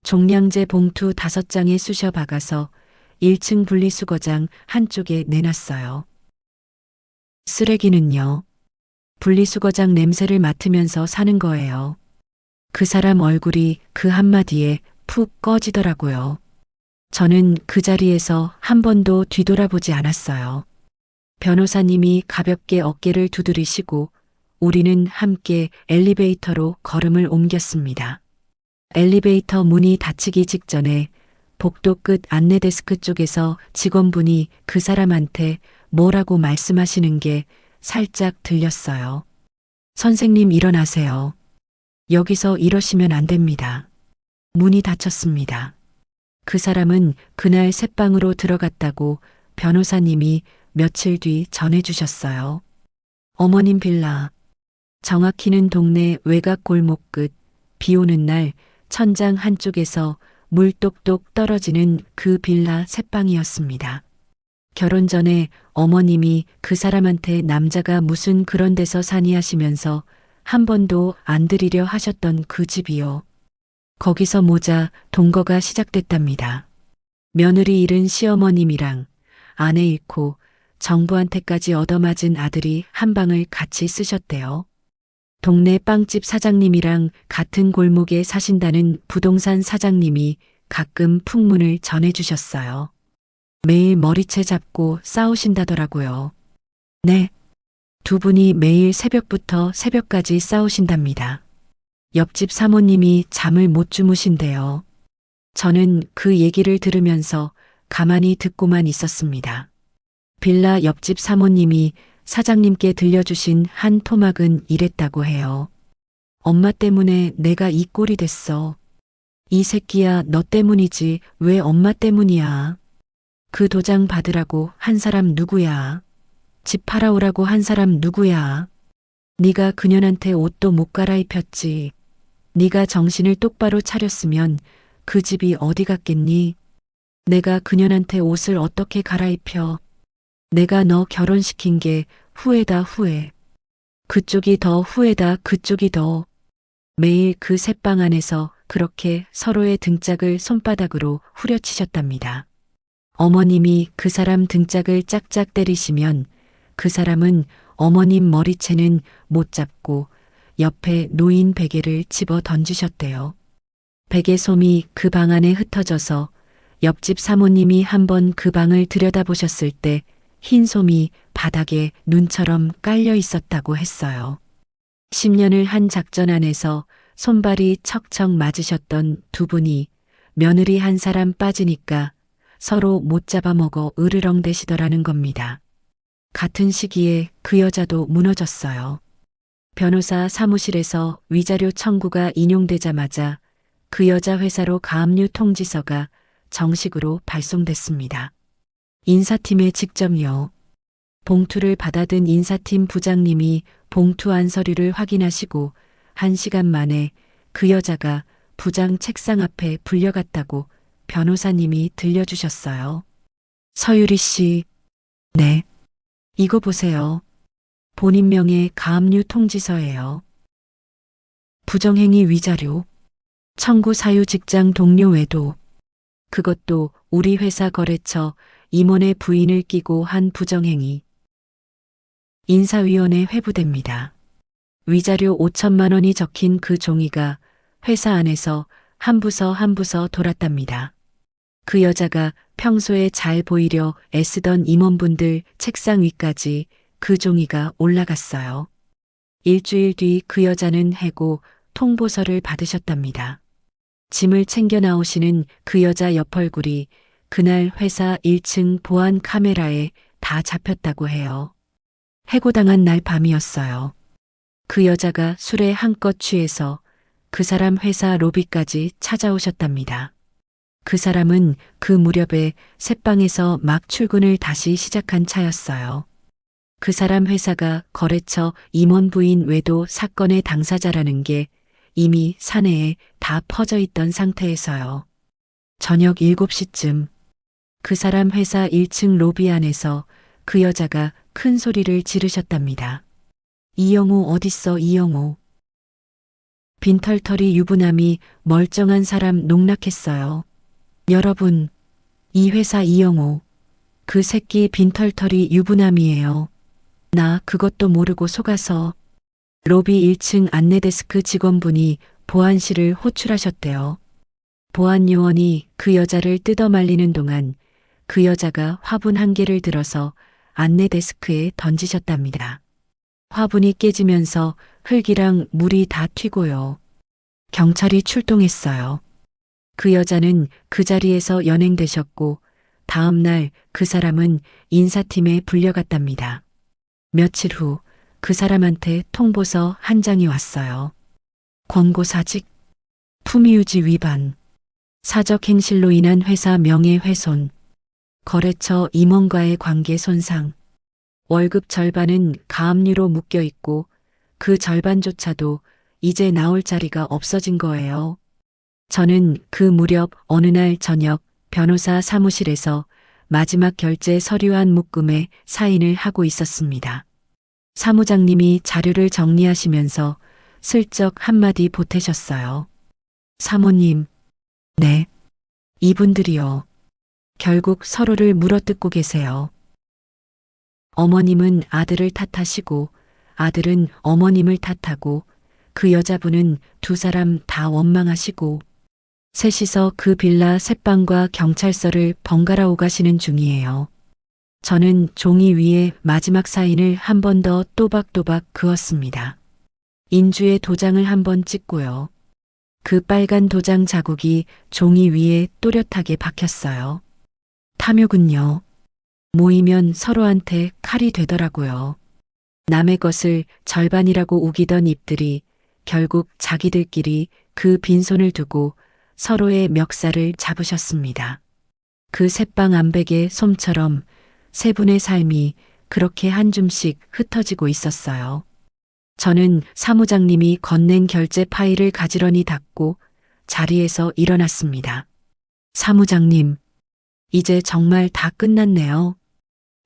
종량제 봉투 5장에 쑤셔 박아서 1층 분리수거장 한쪽에 내놨어요. 쓰레기는요? 분리수거장 냄새를 맡으면서 사는 거예요. 그 사람 얼굴이 그 한마디에 푹 꺼지더라고요. 저는 그 자리에서 한 번도 뒤돌아보지 않았어요. 변호사님이 가볍게 어깨를 두드리시고 우리는 함께 엘리베이터로 걸음을 옮겼습니다. 엘리베이터 문이 닫히기 직전에 복도 끝 안내데스크 쪽에서 직원분이 그 사람한테 뭐라고 말씀하시는 게 살짝 들렸어요. 선생님 일어나세요. 여기서 이러시면 안 됩니다. 문이 닫혔습니다. 그 사람은 그날 새방으로 들어갔다고 변호사님이 며칠 뒤 전해주셨어요. 어머님 빌라. 정확히는 동네 외곽 골목 끝, 비 오는 날 천장 한쪽에서 물 똑똑 떨어지는 그 빌라 새방이었습니다. 결혼 전에 어머님이 그 사람한테 남자가 무슨 그런 데서 사니 하시면서 한 번도 안 들이려 하셨던 그 집이요. 거기서 모자 동거가 시작됐답니다. 며느리 잃은 시어머님이랑 아내 잃고 정부한테까지 얻어맞은 아들이 한 방을 같이 쓰셨대요. 동네 빵집 사장님이랑 같은 골목에 사신다는 부동산 사장님이 가끔 풍문을 전해주셨어요. 매일 머리채 잡고 싸우신다더라고요. 네. 두 분이 매일 새벽부터 새벽까지 싸우신답니다. 옆집 사모님이 잠을 못 주무신대요. 저는 그 얘기를 들으면서 가만히 듣고만 있었습니다. 빌라 옆집 사모님이 사장님께 들려주신 한 토막은 이랬다고 해요. 엄마 때문에 내가 이 꼴이 됐어. 이 새끼야, 너 때문이지 왜 엄마 때문이야. 그 도장 받으라고 한 사람 누구야? 집 팔아오라고 한 사람 누구야? 네가 그년한테 옷도 못 갈아입혔지. 네가 정신을 똑바로 차렸으면 그 집이 어디 갔겠니? 내가 그년한테 옷을 어떻게 갈아입혀? 내가 너 결혼시킨 게 후회다 후회. 그쪽이 더 후회다 그쪽이 더. 매일 그 새방 안에서 그렇게 서로의 등짝을 손바닥으로 후려치셨답니다. 어머님이 그 사람 등짝을 짝짝 때리시면 그 사람은 어머님 머리채는 못 잡고 옆에 놓인 베개를 집어 던지셨대요. 베개 솜이 그 방 안에 흩어져서 옆집 사모님이 한번 그 방을 들여다보셨을 때 흰 솜이 바닥에 눈처럼 깔려 있었다고 했어요. 10년을 한 작전 안에서 손발이 척척 맞으셨던 두 분이 며느리 한 사람 빠지니까 서로 못 잡아먹어 으르렁대시더라는 겁니다. 같은 시기에 그 여자도 무너졌어요. 변호사 사무실에서 위자료 청구가 인용되자마자 그 여자 회사로 가압류 통지서가 정식으로 발송됐습니다. 인사팀에 직접요. 봉투를 받아든 인사팀 부장님이 봉투 안 서류를 확인하시고 1시간 만에 그 여자가 부장 책상 앞에 불려갔다고 변호사님이 들려주셨어요. 서유리 씨. 네. 이거 보세요. 본인 명의 가압류 통지서예요. 부정행위 위자료. 청구 사유 직장 동료 외도. 그것도 우리 회사 거래처 임원의 부인을 끼고 한 부정행위. 인사위원회 회부됩니다. 위자료 5천만 원이 적힌 그 종이가 회사 안에서 한 부서 한 부서 돌았답니다. 그 여자가 평소에 잘 보이려 애쓰던 임원분들 책상 위까지 그 종이가 올라갔어요. 일주일 뒤 그 여자는 해고 통보서를 받으셨답니다. 짐을 챙겨 나오시는 그 여자 옆 얼굴이 그날 회사 1층 보안 카메라에 다 잡혔다고 해요. 해고당한 날 밤이었어요. 그 여자가 술에 한껏 취해서 그 사람 회사 로비까지 찾아오셨답니다. 그 사람은 그 무렵에 새방에서 막 출근을 다시 시작한 차였어요. 그 사람 회사가 거래처 임원 부인 외도 사건의 당사자라는 게 이미 사내에 다 퍼져 있던 상태에서요. 저녁 7시쯤 그 사람 회사 1층 로비 안에서 그 여자가 큰 소리를 지르셨답니다. 이영호 어딨어 이영호. 빈털터리 유부남이 멀쩡한 사람 농락했어요. 여러분, 이 회사 이영호. 그 새끼 빈털터리 유부남이에요. 나 그것도 모르고 속아서. 로비 1층 안내데스크 직원분이 보안실을 호출하셨대요. 보안 요원이 그 여자를 뜯어 말리는 동안 그 여자가 화분 한 개를 들어서 안내데스크에 던지셨답니다. 화분이 깨지면서 흙이랑 물이 다 튀고요. 경찰이 출동했어요. 그 여자는 그 자리에서 연행되셨고 다음 날 그 사람은 인사팀에 불려갔답니다. 며칠 후 그 사람한테 통보서 한 장이 왔어요. 권고사직, 품위유지 위반, 사적 행실로 인한 회사 명예훼손, 거래처 임원과의 관계 손상, 월급 절반은 가압류로 묶여 있고 그 절반조차도 이제 나올 자리가 없어진 거예요. 저는 그 무렵 어느 날 저녁 변호사 사무실에서 마지막 결제 서류한 묶음에 사인을 하고 있었습니다. 사무장님이 자료를 정리하시면서 슬쩍 한마디 보태셨어요. 사모님, 네. 이분들이요. 결국 서로를 물어뜯고 계세요. 어머님은 아들을 탓하시고 아들은 어머님을 탓하고 그 여자분은 두 사람 다 원망하시고 셋이서 그 빌라 셋방과 경찰서를 번갈아 오가시는 중이에요. 저는 종이 위에 마지막 사인을 한 번 더 또박또박 그었습니다. 인주의 도장을 한 번 찍고요. 그 빨간 도장 자국이 종이 위에 또렷하게 박혔어요. 탐욕은요. 모이면 서로한테 칼이 되더라고요. 남의 것을 절반이라고 우기던 입들이 결국 자기들끼리 그 빈손을 두고 서로의 멱살을 잡으셨습니다. 그 셋방 암백의 솜처럼 세 분의 삶이 그렇게 한 줌씩 흩어지고 있었어요. 저는 사무장님이 건넨 결제 파일을 가지런히 닫고 자리에서 일어났습니다. 사무장님, 이제 정말 다 끝났네요.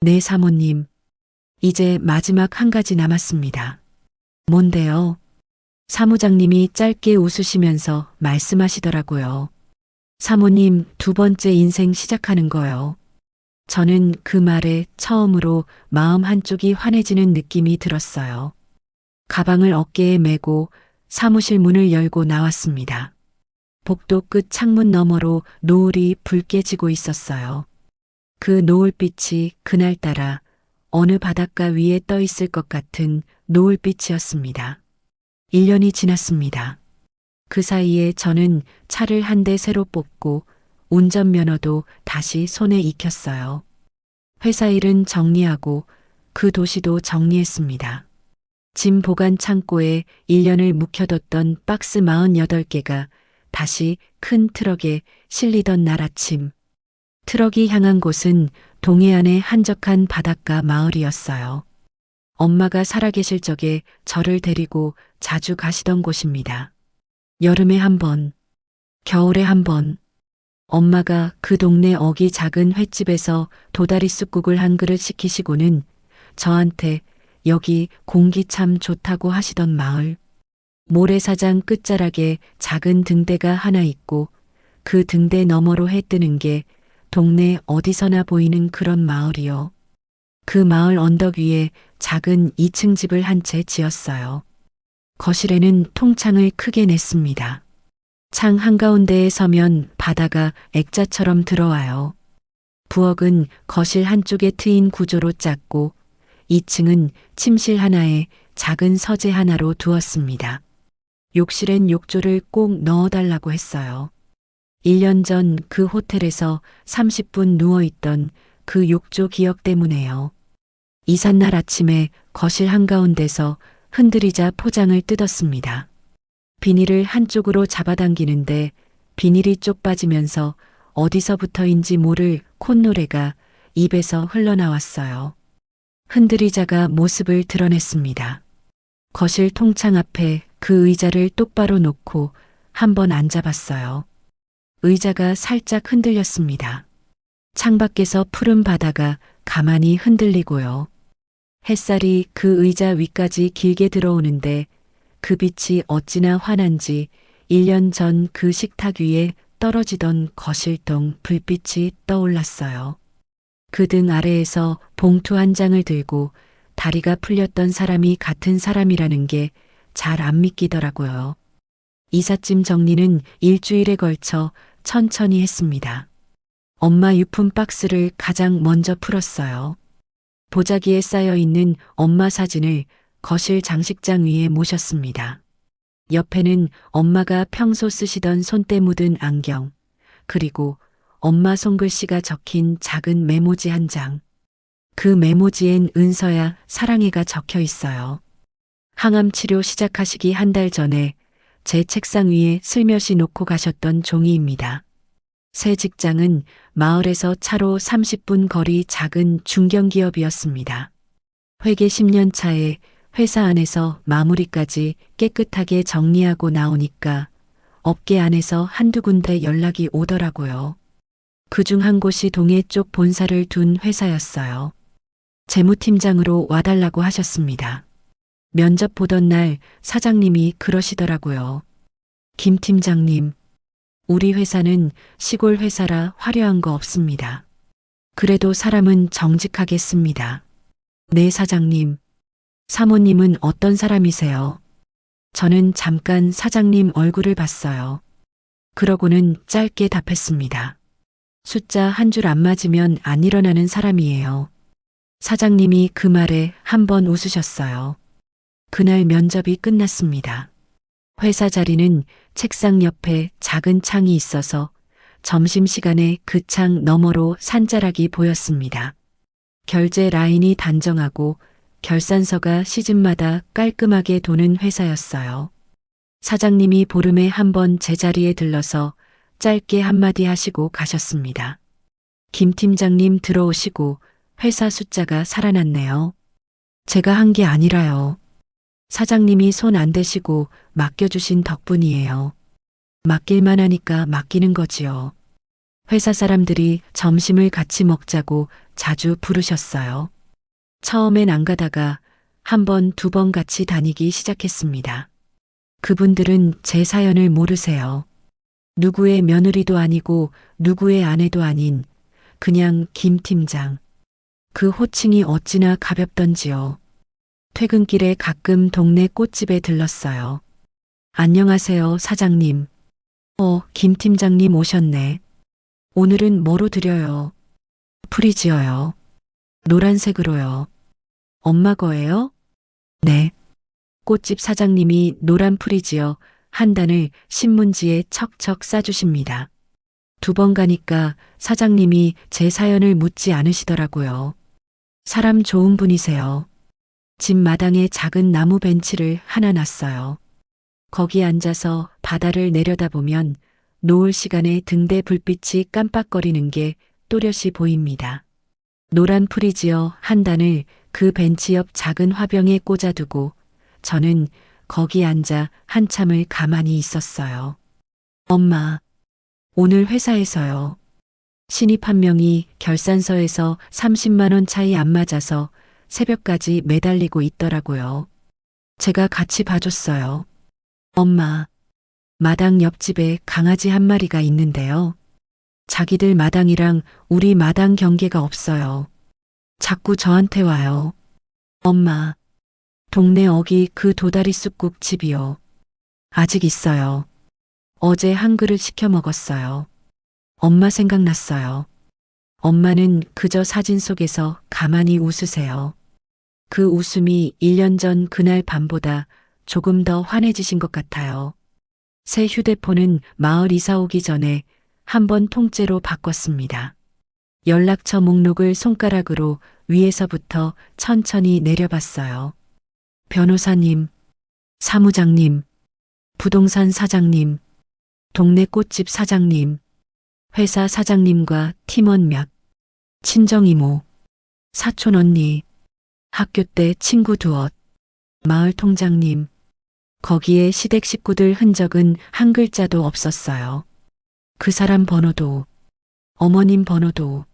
네, 사모님. 이제 마지막 한 가지 남았습니다. 뭔데요? 사무장님이 짧게 웃으시면서 말씀하시더라고요. 사모님, 두 번째 인생 시작하는 거요. 저는 그 말에 처음으로 마음 한쪽이 환해지는 느낌이 들었어요. 가방을 어깨에 메고 사무실 문을 열고 나왔습니다. 복도 끝 창문 너머로 노을이 붉게 지고 있었어요. 그 노을빛이 그날따라 어느 바닷가 위에 떠 있을 것 같은 노을빛이었습니다. 1년이 지났습니다. 그 사이에 저는 차를 한 대 새로 뽑고 운전면허도 다시 손에 익혔어요. 회사 일은 정리하고 그 도시도 정리했습니다. 짐 보관 창고에 1년을 묵혀뒀던 박스 48개가 다시 큰 트럭에 실리던 날 아침. 트럭이 향한 곳은 동해안의 한적한 바닷가 마을이었어요. 엄마가 살아계실 적에 저를 데리고 자주 가시던 곳입니다. 여름에 한 번, 겨울에 한 번, 엄마가 그 동네 어기 작은 횟집에서 도다리 쑥국을 한 그릇 시키시고는 저한테 여기 공기 참 좋다고 하시던 마을. 모래사장 끝자락에 작은 등대가 하나 있고 그 등대 너머로 해 뜨는 게 동네 어디서나 보이는 그런 마을이요. 그 마을 언덕 위에 작은 2층 집을 한 채 지었어요. 거실에는 통창을 크게 냈습니다. 창 한가운데에 서면 바다가 액자처럼 들어와요. 부엌은 거실 한쪽에 트인 구조로 짰고 2층은 침실 하나에 작은 서재 하나로 두었습니다. 욕실엔 욕조를 꼭 넣어달라고 했어요. 1년 전 그 호텔에서 30분 누워있던 그 욕조 기억 때문에요. 이삿날 아침에 거실 한가운데서 흔들리자 포장을 뜯었습니다. 비닐을 한쪽으로 잡아당기는데 비닐이 쪽 빠지면서 어디서부터인지 모를 콧노래가 입에서 흘러나왔어요. 흔들리자가 모습을 드러냈습니다. 거실 통창 앞에 그 의자를 똑바로 놓고 한번 앉아봤어요. 의자가 살짝 흔들렸습니다. 창밖에서 푸른 바다가 가만히 흔들리고요. 햇살이 그 의자 위까지 길게 들어오는데 그 빛이 어찌나 환한지 1년 전 그 식탁 위에 떨어지던 거실동 불빛이 떠올랐어요. 그 등 아래에서 봉투 한 장을 들고 다리가 풀렸던 사람이 같은 사람이라는 게 잘 안 믿기더라고요. 이삿짐 정리는 일주일에 걸쳐 천천히 했습니다. 엄마 유품 박스를 가장 먼저 풀었어요. 보자기에 쌓여 있는 엄마 사진을 거실 장식장 위에 모셨습니다. 옆에는 엄마가 평소 쓰시던 손때 묻은 안경, 그리고 엄마 손글씨가 적힌 작은 메모지 한 장. 그 메모지엔 은서야 사랑해가 적혀 있어요. 항암 치료 시작하시기 한 달 전에 제 책상 위에 슬며시 놓고 가셨던 종이입니다. 새 직장은 마을에서 차로 30분 거리 작은 중견기업이었습니다. 회계 10년 차에 회사 안에서 마무리까지 깨끗하게 정리하고 나오니까 업계 안에서 한두 군데 연락이 오더라고요. 그중 한 곳이 동해 쪽 본사를 둔 회사였어요. 재무팀장으로 와달라고 하셨습니다. 면접 보던 날 사장님이 그러시더라고요. 김 팀장님, 우리 회사는 시골 회사라 화려한 거 없습니다. 그래도 사람은 정직하겠습니다. 네, 사장님. 사모님은 어떤 사람이세요? 저는 잠깐 사장님 얼굴을 봤어요. 그러고는 짧게 답했습니다. 숫자 한 줄 안 맞으면 안 일어나는 사람이에요. 사장님이 그 말에 한번 웃으셨어요. 그날 면접이 끝났습니다. 회사 자리는 책상 옆에 작은 창이 있어서 점심시간에 그 창 너머로 산자락이 보였습니다. 결제 라인이 단정하고 결산서가 시즌마다 깔끔하게 도는 회사였어요. 사장님이 보름에 한 번 제자리에 들러서 짧게 한마디 하시고 가셨습니다. 김 팀장님 들어오시고 회사 숫자가 살아났네요. 제가 한 게 아니라요. 사장님이 손 안 대시고 맡겨주신 덕분이에요. 맡길만 하니까 맡기는 거지요. 회사 사람들이 점심을 같이 먹자고 자주 부르셨어요. 처음엔 안 가다가 한 번, 두 번 같이 다니기 시작했습니다. 그분들은 제 사연을 모르세요. 누구의 며느리도 아니고 누구의 아내도 아닌 그냥 김 팀장. 그 호칭이 어찌나 가볍던지요. 퇴근길에 가끔 동네 꽃집에 들렀어요. 안녕하세요, 사장님. 김 팀장님 오셨네. 오늘은 뭐로 드려요? 프리지어요. 노란색으로요. 엄마 거예요? 네. 꽃집 사장님이 노란 프리지어 한 단을 신문지에 척척 싸주십니다. 두 번 가니까 사장님이 제 사연을 묻지 않으시더라고요. 사람 좋은 분이세요. 집 마당에 작은 나무 벤치를 하나 놨어요. 거기 앉아서 바다를 내려다보면 노을 시간에 등대 불빛이 깜빡거리는 게 또렷이 보입니다. 노란 프리지어 한 단을 그 벤치 옆 작은 화병에 꽂아두고 저는 거기 앉아 한참을 가만히 있었어요. 엄마, 오늘 회사에서요. 신입 한 명이 결산서에서 30만 원 차이 안 맞아서 새벽까지 매달리고 있더라고요. 제가 같이 봐줬어요. 엄마, 마당 옆집에 강아지 한 마리가 있는데요. 자기들 마당이랑 우리 마당 경계가 없어요. 자꾸 저한테 와요. 엄마, 동네 어기 그 도다리 쑥국 집이요. 아직 있어요. 어제 한 그릇 시켜 먹었어요. 엄마 생각났어요. 엄마는 그저 사진 속에서 가만히 웃으세요. 그 웃음이 1년 전 그날 밤보다 조금 더 환해지신 것 같아요. 새 휴대폰은 마을 이사 오기 전에 한 번 통째로 바꿨습니다. 연락처 목록을 손가락으로 위에서부터 천천히 내려봤어요. 변호사님, 사무장님, 부동산 사장님, 동네 꽃집 사장님, 회사 사장님과 팀원 몇, 친정이모, 사촌 언니, 학교 때 친구 두엇, 마을 통장님, 거기에 시댁 식구들 흔적은 한 글자도 없었어요. 그 사람 번호도, 어머님 번호도,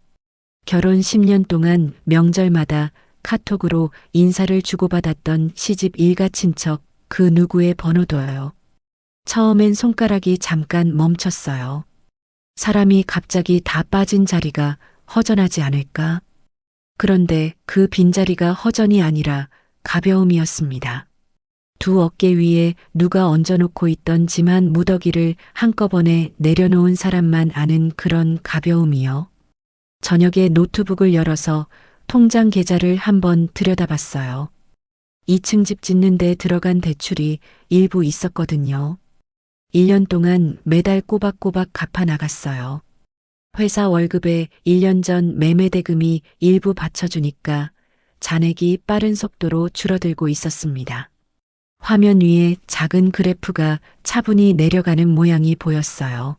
결혼 10년 동안 명절마다 카톡으로 인사를 주고받았던 시집 일가 친척 그 누구의 번호도요. 처음엔 손가락이 잠깐 멈췄어요. 사람이 갑자기 다 빠진 자리가 허전하지 않을까? 그런데 그 빈자리가 허전이 아니라 가벼움이었습니다. 두 어깨 위에 누가 얹어놓고 있던 짐 한 무더기를 한꺼번에 내려놓은 사람만 아는 그런 가벼움이요. 저녁에 노트북을 열어서 통장 계좌를 한번 들여다봤어요. 2층 집 짓는 데 들어간 대출이 일부 있었거든요. 1년 동안 매달 꼬박꼬박 갚아 나갔어요. 회사 월급에 1년 전 매매 대금이 일부 받쳐주니까 잔액이 빠른 속도로 줄어들고 있었습니다. 화면 위에 작은 그래프가 차분히 내려가는 모양이 보였어요.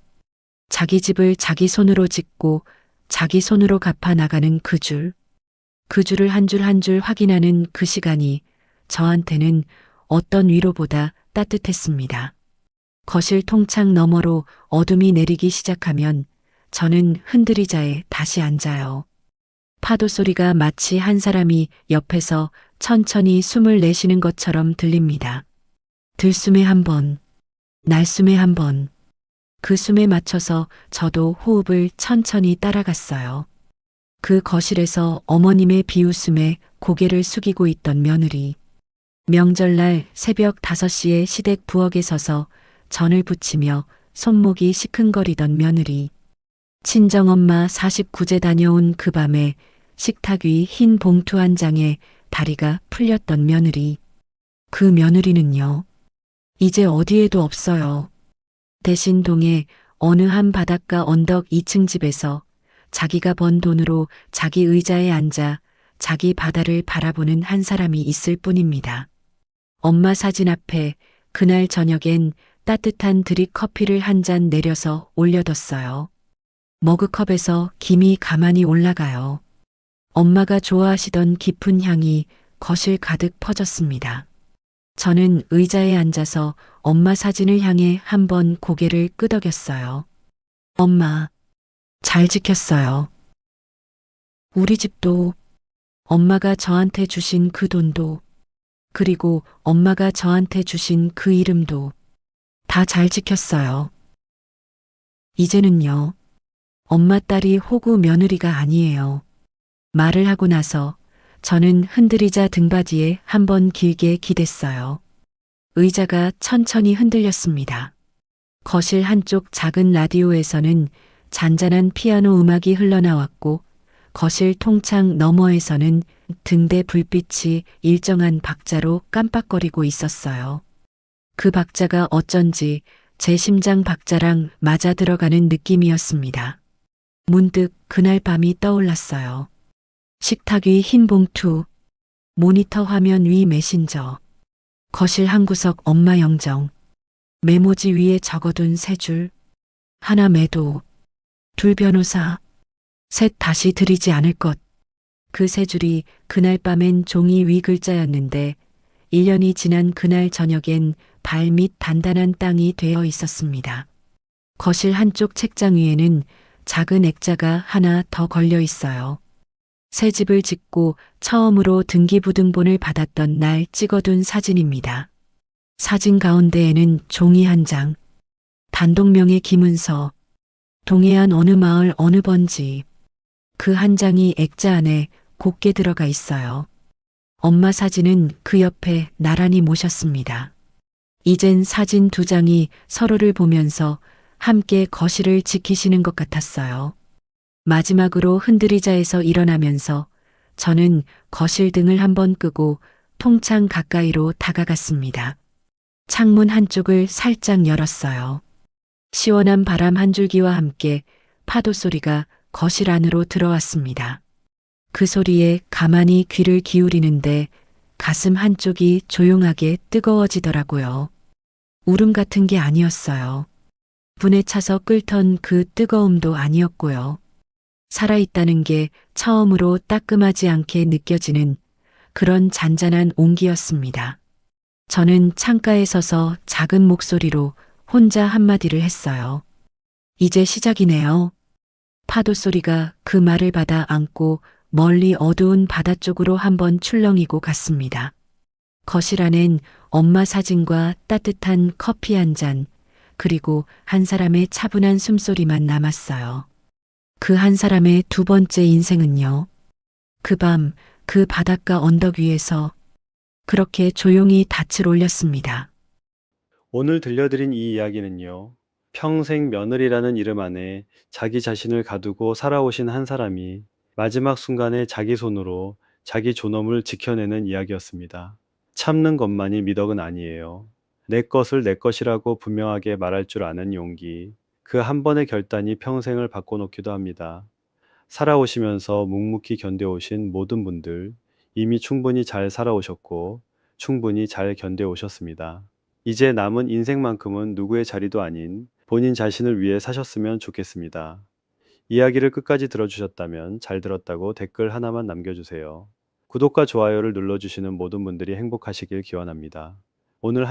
자기 집을 자기 손으로 짓고 자기 손으로 갚아 나가는 그 줄. 그 줄을 한 줄 한 줄 확인하는 그 시간이 저한테는 어떤 위로보다 따뜻했습니다. 거실 통창 너머로 어둠이 내리기 시작하면 저는 흔들의자에 다시 앉아요. 파도 소리가 마치 한 사람이 옆에서 천천히 숨을 내쉬는 것처럼 들립니다. 들숨에 한 번, 날숨에 한 번. 그 숨에 맞춰서 저도 호흡을 천천히 따라갔어요. 그 거실에서 어머님의 비웃음에 고개를 숙이고 있던 며느리. 명절날 새벽 5시에 시댁 부엌에 서서 전을 부치며 손목이 시큰거리던 며느리. 친정엄마 49제 다녀온 그 밤에 식탁 위 흰 봉투 한 장에 다리가 풀렸던 며느리. 그 며느리는요, 이제 어디에도 없어요. 대신 동에 어느 한 바닷가 언덕 2층 집에서 자기가 번 돈으로 자기 의자에 앉아 자기 바다를 바라보는 한 사람이 있을 뿐입니다. 엄마 사진 앞에 그날 저녁엔 따뜻한 드립 커피를 한 잔 내려서 올려뒀어요. 머그컵에서 김이 가만히 올라가요. 엄마가 좋아하시던 깊은 향이 거실 가득 퍼졌습니다. 저는 의자에 앉아서 엄마 사진을 향해 한번 고개를 끄덕였어요. 엄마, 잘 지켰어요. 우리 집도, 엄마가 저한테 주신 그 돈도, 그리고 엄마가 저한테 주신 그 이름도 다 잘 지켰어요. 이제는요, 엄마 딸이 호구 며느리가 아니에요. 말을 하고 나서 저는 흔들의자 등받이에 한번 길게 기댔어요. 의자가 천천히 흔들렸습니다. 거실 한쪽 작은 라디오에서는 잔잔한 피아노 음악이 흘러나왔고 거실 통창 너머에서는 등대 불빛이 일정한 박자로 깜빡거리고 있었어요. 그 박자가 어쩐지 제 심장 박자랑 맞아 들어가는 느낌이었습니다. 문득 그날 밤이 떠올랐어요. 식탁 위 흰 봉투, 모니터 화면 위 메신저, 거실 한 구석 엄마 영정, 메모지 위에 적어둔 세 줄, 하나 매도, 둘 변호사, 셋 다시 들이지 않을 것. 그 세 줄이 그날 밤엔 종이 위 글자였는데 1년이 지난 그날 저녁엔 발밑 단단한 땅이 되어 있었습니다. 거실 한쪽 책장 위에는 작은 액자가 하나 더 걸려 있어요. 새 집을 짓고 처음으로 등기부등본을 받았던 날 찍어둔 사진입니다. 사진 가운데에는 종이 한 장, 단독명의 김은서, 동해안 어느 마을 어느 번지. 그 한 장이 액자 안에 곱게 들어가 있어요. 엄마 사진은 그 옆에 나란히 모셨습니다. 이젠 사진 두 장이 서로를 보면서 함께 거실을 지키시는 것 같았어요. 마지막으로 흔들의자에서 일어나면서 저는 거실 등을 한번 끄고 통창 가까이로 다가갔습니다. 창문 한쪽을 살짝 열었어요. 시원한 바람 한 줄기와 함께 파도 소리가 거실 안으로 들어왔습니다. 그 소리에 가만히 귀를 기울이는데 가슴 한쪽이 조용하게 뜨거워지더라고요. 울음 같은 게 아니었어요. 분에 차서 끓던 그 뜨거움도 아니었고요. 살아있다는 게 처음으로 따끔하지 않게 느껴지는 그런 잔잔한 온기였습니다. 저는 창가에 서서 작은 목소리로 혼자 한마디를 했어요. 이제 시작이네요. 파도 소리가 그 말을 받아 안고 멀리 어두운 바다 쪽으로 한번 출렁이고 갔습니다. 거실 안엔 엄마 사진과 따뜻한 커피 한 잔, 그리고 한 사람의 차분한 숨소리만 남았어요. 그 한 사람의 두 번째 인생은요. 그 밤, 그 바닷가 언덕 위에서 그렇게 조용히 닻을 올렸습니다. 오늘 들려드린 이 이야기는요, 평생 며느리라는 이름 안에 자기 자신을 가두고 살아오신 한 사람이 마지막 순간에 자기 손으로 자기 존엄을 지켜내는 이야기였습니다. 참는 것만이 미덕은 아니에요. 내 것을 내 것이라고 분명하게 말할 줄 아는 용기, 그 한 번의 결단이 평생을 바꿔놓기도 합니다. 살아오시면서 묵묵히 견뎌오신 모든 분들, 이미 충분히 잘 살아오셨고 충분히 잘 견뎌오셨습니다. 이제 남은 인생만큼은 누구의 자리도 아닌 본인 자신을 위해 사셨으면 좋겠습니다. 이야기를 끝까지 들어주셨다면 잘 들었다고 댓글 하나만 남겨주세요. 구독과 좋아요를 눌러주시는 모든 분들이 행복하시길 기원합니다. 오늘